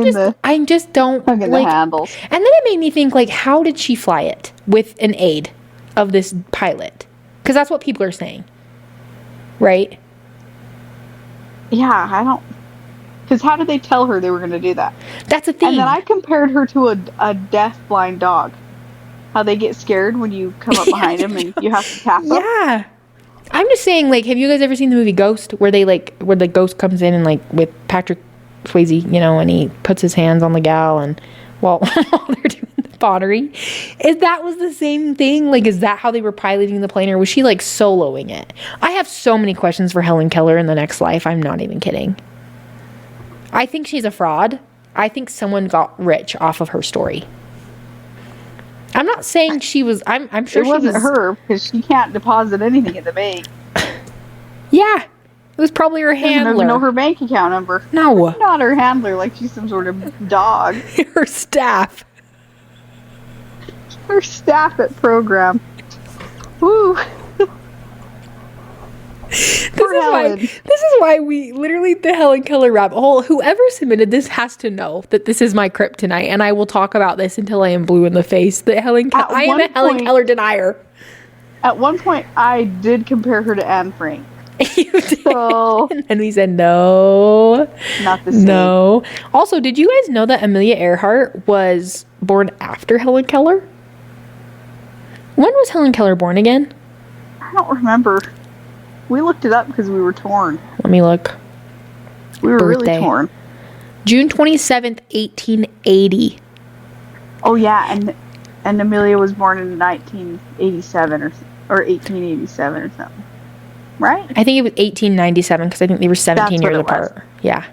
just don't like the handles. And then it made me think, like, how did she fly it with an aid of this pilot? Because that's what people are saying, right? Yeah, I don't. Because how did they tell her they were going to do that? That's a thing. And then I compared her to a deaf blind dog. How they get scared when you come up behind them and you have to tap them. Yeah. I'm just saying, like, have you guys ever seen the movie Ghost, where the ghost comes in and, like, with Patrick Swayze, you know, and he puts his hands on the gal and while they're doing the pottery? That was the same thing? Like, is that how they were piloting the plane, or was she, like, soloing it? I have so many questions for Helen Keller in the next life. I'm not even kidding. I think she's a fraud. I think someone got rich off of her story. I'm not saying she was. I'm sure it wasn't her, because she can't deposit anything in the bank. Yeah, it was probably her handler. Doesn't even know her bank account number. No, not her handler. Like she's some sort of dog. Her staff. Her staff at program. Woo. This is why we literally, the Helen Keller rabbit hole. Whoever submitted this has to know that this is my kryptonite, and I will talk about this until I am blue in the face. That I am a Helen Keller denier. At one point, I did compare her to Anne Frank. You did, and then we said no, not the same. No. Also, did you guys know that Amelia Earhart was born after Helen Keller? When was Helen Keller born again? I don't remember. We looked it up because we were torn. Let me look. We were really torn. June 27th, 1880. Oh, yeah. And Amelia was born in 1987 or 1887 or something. Right? I think it was 1897 because I think they were 17 years apart. Yeah.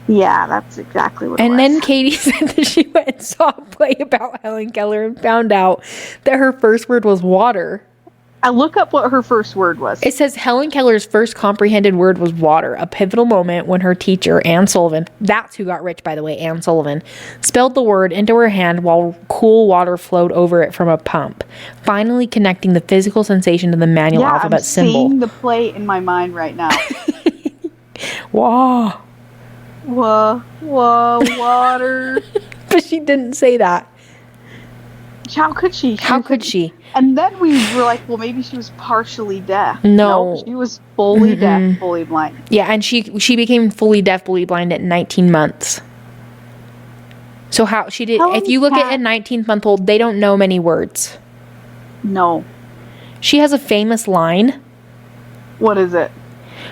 Yeah, that's exactly what it was. And then Katie said that she went and saw a play about Helen Keller and found out that her first word was water. I look up what her first word was. It says Helen Keller's first comprehended word was water, a pivotal moment when her teacher, Anne Sullivan, that's who got rich, by the way, Anne Sullivan, spelled the word into her hand while cool water flowed over it from a pump, finally connecting the physical sensation to the manual alphabet symbol. I'm seeing the play in my mind right now. Wah. Wah, wah, water. But she didn't say that. How could she? How could she? And then we were like, well, maybe she was partially deaf. No. She was fully deaf, fully blind. Yeah, and she became fully deaf, fully blind at 19 months. So how she did? If you look at a 19-month-old, they don't know many words. No. She has a famous line. What is it?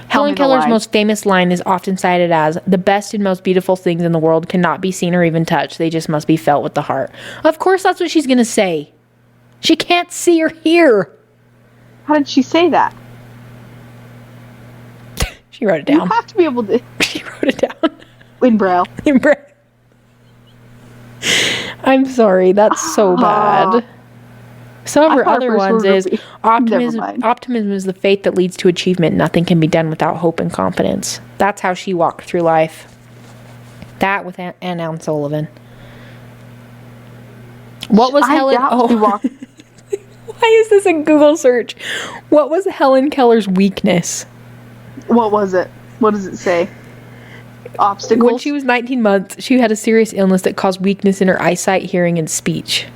Helen Keller's most famous line is often cited as, "The best and most beautiful things in the world cannot be seen or even touched. They just must be felt with the heart." Of course, that's what she's going to say. She can't see or hear. How did she say that? She wrote it down. You have to be able to. She wrote it down. In Braille. In Braille. I'm sorry. That's so bad. Some of her other ones is optimism is the faith that leads to achievement. Nothing can be done without hope and confidence. That's how she walked through life. That with Anne Sullivan. What was Helen? Why is this a Google search? What was Helen Keller's weakness? What was it? What does it say? Obstacles? When she was 19 months, she had a serious illness that caused weakness in her eyesight, hearing, and speech.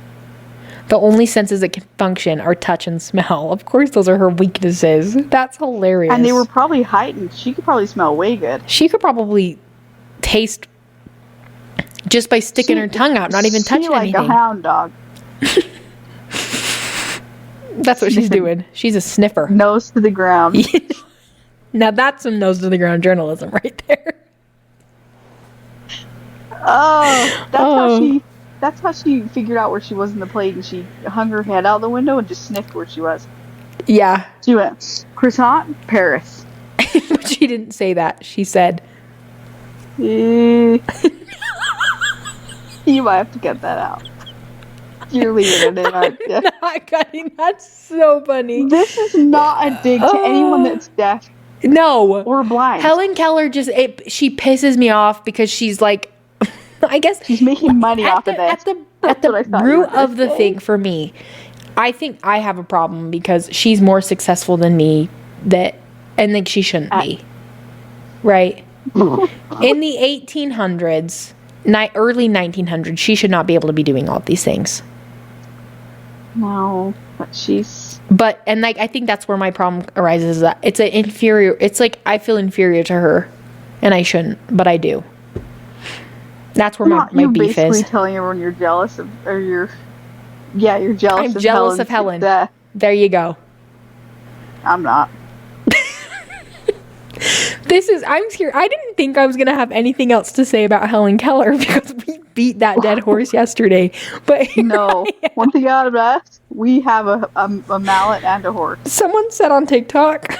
The only senses that can function are touch and smell. Of course, those are her weaknesses. That's hilarious. And they were probably heightened. She could probably smell way good. She could probably taste Just by sticking her tongue out, not even touching like anything. A hound dog. That's what she's doing. She's a sniffer. Nose to the ground. Now that's some nose to the ground journalism right there. Oh, that's how she figured out where she was in the plate, and she hung her head out the window and just sniffed where she was. Yeah. She went, croissant, Paris. But she didn't say that. She said, You might have to cut that out. You're leaving it in, aren't you? not cutting. That's so funny. This is not a dig to anyone that's deaf. No. Or blind. Helen Keller she pisses me off because she's like, I guess she's making money off of this. At the root of the thing for me, I think I have a problem because she's more successful than me and think she shouldn't be. Right? In the 1800s, early 1900s, she should not be able to be doing all of these things. No, but she's... And I think that's where my problem arises, is that it's like I feel inferior to her, and I shouldn't, but I do. That's where my beef is. You're basically telling everyone you're jealous of, or you're jealous. I'm jealous of Helen. There you go. I'm not. I'm scared. I didn't think I was going to have anything else to say about Helen Keller because we beat that dead horse yesterday. But no, one thing out of us, we have a mallet and a horse. Someone said on TikTok,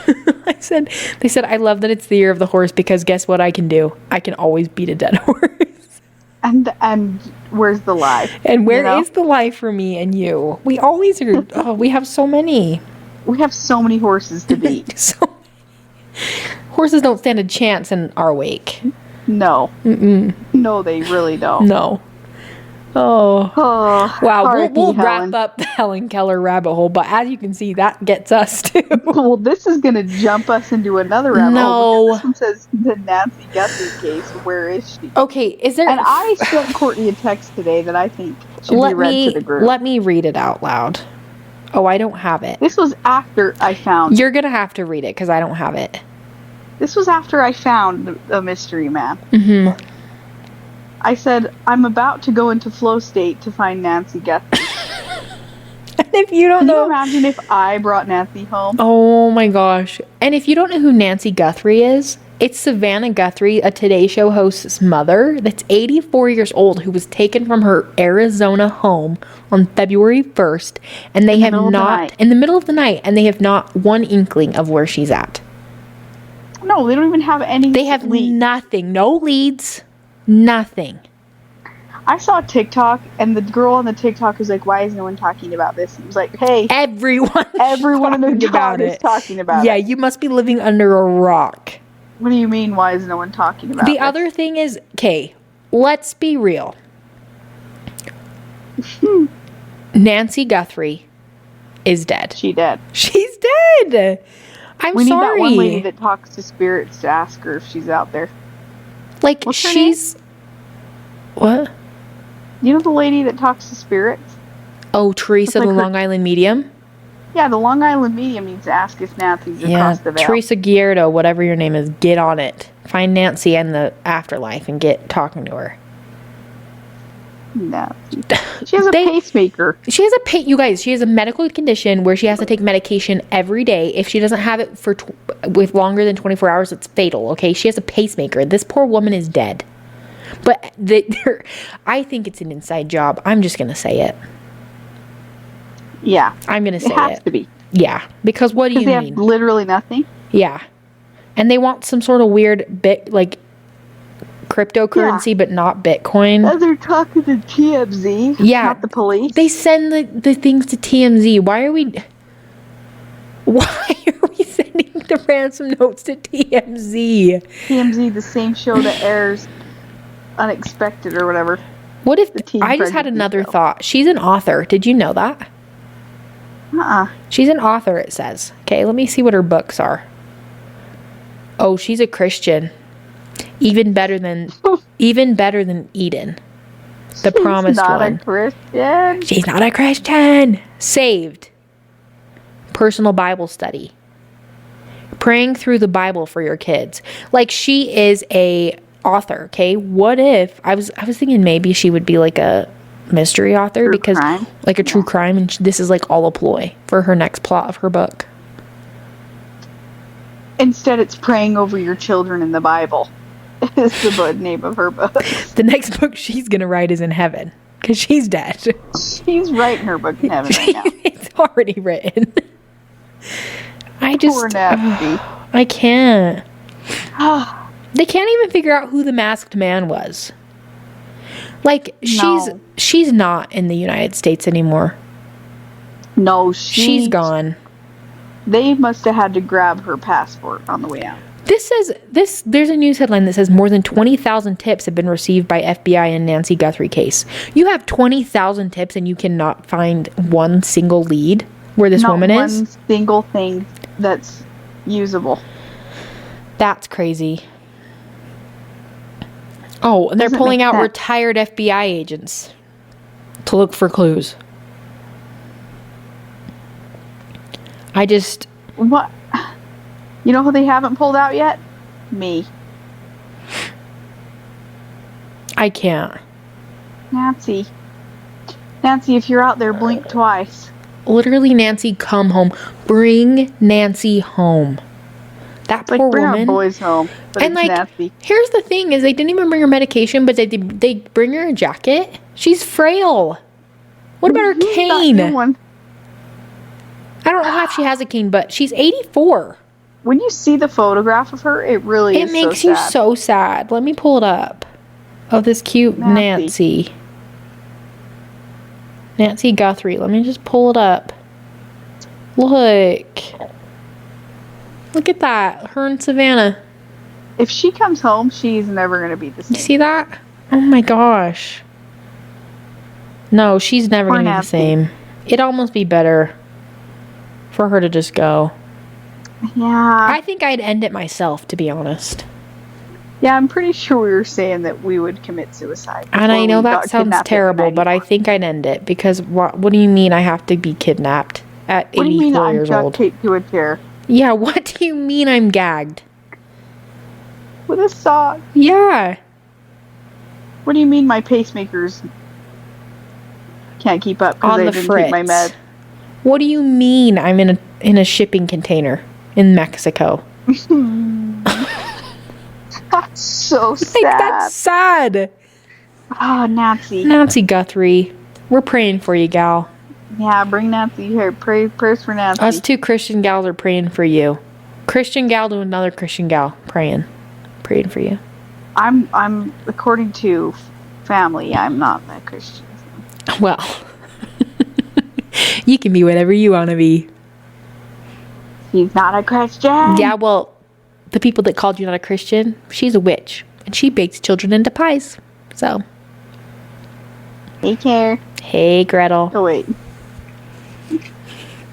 they said, I love that it's the year of the horse because guess what I can do? I can always beat a dead horse. And where's the lie? And where is the lie for me and you? We always are. We have so many. We have so many horses to beat. Horses don't stand a chance in our wake. No. Mm-mm. No, they really don't. No. Oh wow. We'll Helen. wrap up the Helen Keller rabbit hole, but as you can see, that gets us too. Well, this is going to jump us into another rabbit hole. This one says the Nancy Guthrie case. Where is she? Okay, is there? And I sent Courtney a text today that I think should be read to the group. Let me read it out loud. Oh, I don't have it. This was after I found... You're going to have to read it because I don't have it. This was after I found a mystery man. Mm-hmm. I said, I'm about to go into flow state to find Nancy Guthrie. And if you don't know... Can you imagine if I brought Nancy home? Oh my gosh. And if you don't know who Nancy Guthrie is, it's Savannah Guthrie, a Today Show host's mother that's 84 years old, who was taken from her Arizona home on February 1st, and they have not... In the middle of the night, and they have not one inkling of where she's at. No, they don't even have any... They have nothing. No leads. Nothing. I saw TikTok, and the girl on the TikTok was like, why is no one talking about this? And it was like, hey... Everyone in their job is talking about it. Yeah, you must be living under a rock. What do you mean, why is no one talking about it? The other thing is, okay, let's be real. Nancy Guthrie is dead. She's dead. She's dead. We need that one lady that talks to spirits to ask her if she's out there. Like, she's... What? You know the lady that talks to spirits? Oh, Teresa, the Long Island medium? Yeah, the Long Island medium needs to ask if Nancy's across the veil. Teresa Guillerdo, whatever your name is, get on it. Find Nancy in the afterlife and get talking to her. No. She has a pacemaker. She has a medical condition where she has to take medication every day. If she doesn't have it with longer than 24 hours, it's fatal, okay? She has a pacemaker. This poor woman is dead. But I think it's an inside job. I'm just going to say it. Yeah. I'm going to say it. It has to be. Yeah. Because what do you mean? Because they have literally nothing? Yeah. And they want some sort of weird cryptocurrency, but not Bitcoin. They're talking to TMZ, not the police. They send the things to TMZ. Why are we sending the ransom notes to TMZ? TMZ, the same show that airs Unexpected or whatever. What if... I just had another thought. She's an author. Did you know that? She's an author, it says. Okay, let me see what her books are. Oh, she's a Christian. Even better than Eden. The promised one. She's not a Christian. She's not a Christian. Saved. Personal Bible study. Praying through the Bible for your kids. Like, she is a author, okay? What if I was thinking maybe she would be like a mystery author True because crime? like a true crime, and this is like all a ploy for her next plot of her book. Instead, it's praying over your children in the Bible. Is the name of her book. The next book she's gonna write is in heaven because she's dead. She's writing her book in heaven right now. It's already written. Poor Nancy. I can't. They can't even figure out who the masked man was. Like, No. she's not in the United States anymore. No, She's gone. They must have had to grab her passport on the way out. There's a news headline that says more than 20,000 tips have been received by FBI in Nancy Guthrie case. You have 20,000 tips and you cannot find one single lead where this woman is? Not one single thing that's usable. That's crazy. Oh, and they're Doesn't pulling make out sense. retired FBI agents to look for clues. What? You know who they haven't pulled out yet? Me. I can't. Nancy. Nancy, if you're out there, blink twice. Literally, Nancy, come home. Bring Nancy home. That It's like, poor bring our woman. boys home. But And it's like, Nancy. here's the thing: is they didn't even bring her medication, but they bring her a jacket. She's frail. What about her Who's that cane? new one? I don't know if she has a cane, but she's 84. When you see the photograph of her, it really is It makes you so sad. Let me pull it up. Oh, this cute Nancy. Nancy Guthrie. Let me just pull it up. Look. Look at that. Her and Savannah. If she comes home, she's never going to be the same. You see that? Oh my gosh. No, she's never Poor going to be the Nancy. same. It'd almost be better for her to just go. Yeah. I think I'd end it myself, to be honest. Yeah, I'm pretty sure we were saying that we would commit suicide. And I before know we that got sounds kidnapped at terrible, but I 94. think I'd end it because what do you mean I have to be kidnapped at What do you mean 84 I'm years duct old? taped to a chair? Yeah, what do you mean I'm gagged? With a sock. Yeah. What do you mean my pacemakers can't keep up because On they the didn't keep my fritz. meds? What do you mean I'm in a shipping container in Mexico? That's so sad. Like, that's sad. Oh, Nancy. Nancy Guthrie. We're praying for you, gal. Yeah, bring Nancy here. Prayers for Nancy. Us two Christian gals are praying for you. Christian gal to another Christian gal. Praying for you. I'm according to family, I'm not that Christian. Well, you can be whatever you want to be. She's not a Christian. Yeah, well, the people that called you not a Christian, she's a witch. And she bakes children into pies. So, Take care. hey, Gretel. Oh, wait.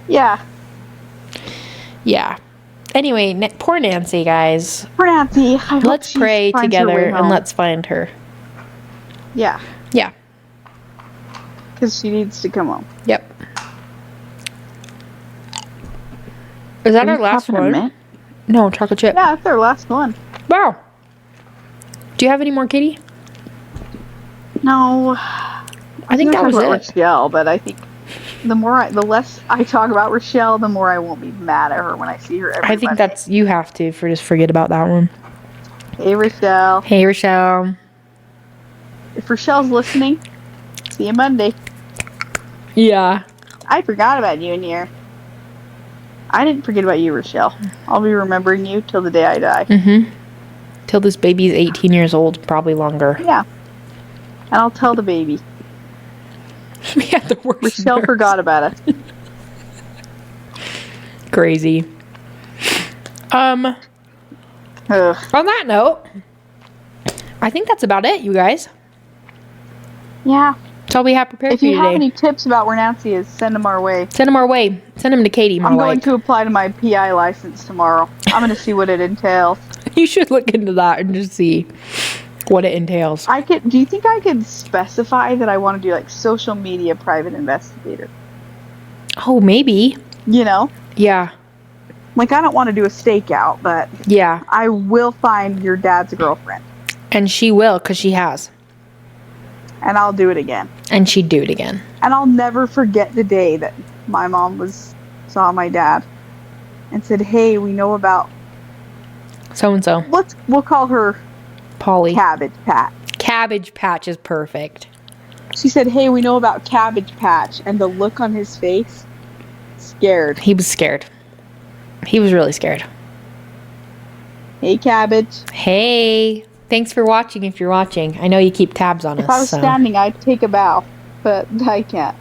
Yeah. Yeah. Anyway, poor Nancy, guys. For Nancy. I hope Let's she pray finds her together way and home. let's find her. Yeah. Yeah. Because she needs to come home. Yep. Is that Are our you last popping a one? mint? No, chocolate chip. Yeah, that's our last one. Wow. Do you have any more, Katie? No. I think that was about it. Rochelle, but I think the less I talk about Rochelle, the more I won't be mad at her when I see her every I think Monday. that's, you have to just forget about that one. Hey, Rochelle. Hey, Rochelle. If Rochelle's listening, see you Monday. Yeah. I forgot about you in here. I didn't forget about you, Rochelle. I'll be remembering you till the day I die. Mm-hmm. Till this baby's 18 years old, probably longer. Yeah. And I'll tell the baby. We had the worst Rochelle nurse. forgot about us. Crazy. Ugh. On that note, I think that's about it, you guys. Yeah. That's all we have prepared If for you you have today. any tips about where Nancy is, send them our way. Send them our way. Send them to Katie, more I'm going like. to apply to my PI license tomorrow. I'm going to see what it entails. You should look into that and just see what it entails. Do you think I could specify that I want to do like social media private investigator? Oh, maybe. You know? Yeah. Like I don't want to do a stakeout, but Yeah. I will find your dad's girlfriend. And she will, because she has. And I'll do it again. And she'd do it again. And I'll never forget the day that my mom saw my dad and said, "Hey, we know about So-and-so. we'll call her Polly. Cabbage Patch." Cabbage Patch is perfect. She said, "Hey, we know about Cabbage Patch," and the look on his face, scared. He was scared. He was really scared. Hey, Cabbage. Hey, thanks for watching if you're watching. I know you keep tabs on us. If I was standing, I'd take a bow, but I can't.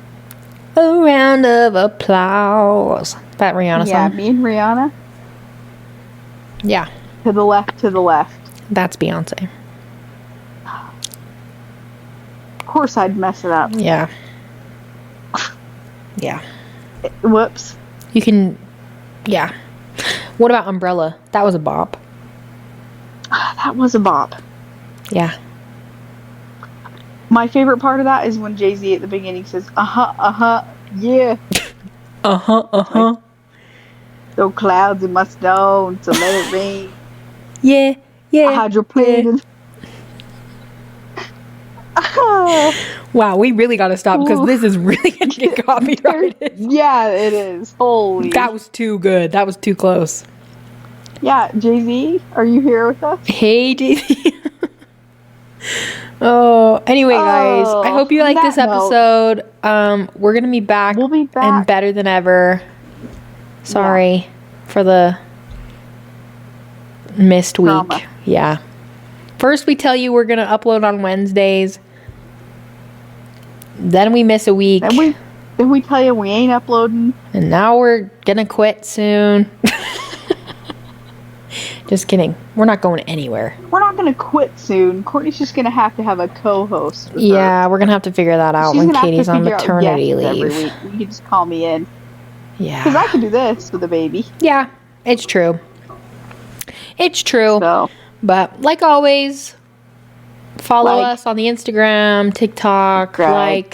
A round of applause. That Rihanna Yeah, song? me and Rihanna. Yeah. To the left, to the left. That's Beyonce. Of course I'd mess it up. Yeah. Yeah. Whoops. You can... Yeah. What about Umbrella? That was a bop. That was a bop. Yeah. My favorite part of that is when Jay-Z at the beginning says, yeah. Uh-huh. Throw clouds in my stone to let it rain. Yeah. Hydroplaning. Wow, we really got to stop because this is really going to get copyrighted. Yeah, it is. Holy. That was too good. That was too close. Yeah, Jay-Z, are you here with us? Hey, Jay-Z. Oh, anyway, guys, I hope you like this episode. We're going to be back. We'll be back. And better than ever. Sorry for the missed week. Drama. Yeah. First, we tell you we're going to upload on Wednesdays. Then we miss a week. Then we tell you we ain't uploading. And now we're going to quit soon. Just kidding. We're not going anywhere. We're not going to quit soon. Courtney's just going to have a co-host. Yeah, we're going to have to figure that out when Katie's on maternity leave. Every week. You can just call me in. Yeah. Because I can do this with a baby. Yeah, it's true. It's true. So. But like always, follow us on the Instagram, TikTok,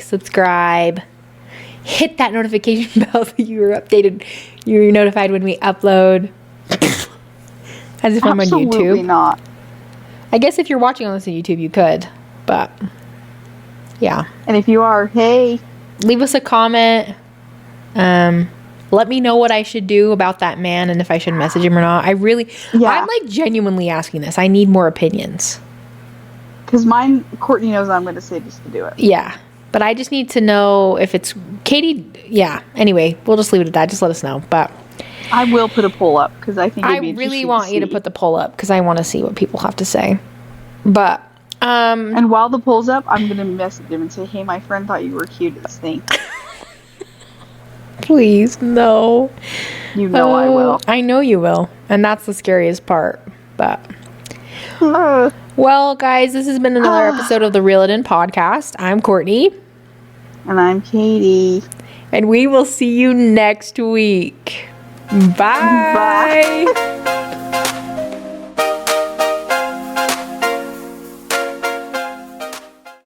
subscribe. Hit that notification bell so you're updated. You're notified when we upload. As if I'm on YouTube. Absolutely not. I guess if you're watching on this on YouTube, you could. But, yeah. And if you are, hey. Leave us a comment. Let me know what I should do about that man and if I should message him or not. I'm like genuinely asking this. I need more opinions. Because Courtney knows I'm going to say just to do it. Yeah. But I just need to know if it's Kaytee. Yeah. Anyway, we'll just leave it at that. Just let us know. But I will put a poll up because I think I really want you to put the poll up because I want to see what people have to say. But and while the poll's up, I'm going to message them and say, "Hey, my friend thought you were cute as thing." Please, no. You know I will. I know you will. And that's the scariest part. But well, guys, this has been another episode of the Reel It In podcast. I'm Courtney. And I'm Kaytee. And we will see you next week. Bye. Bye.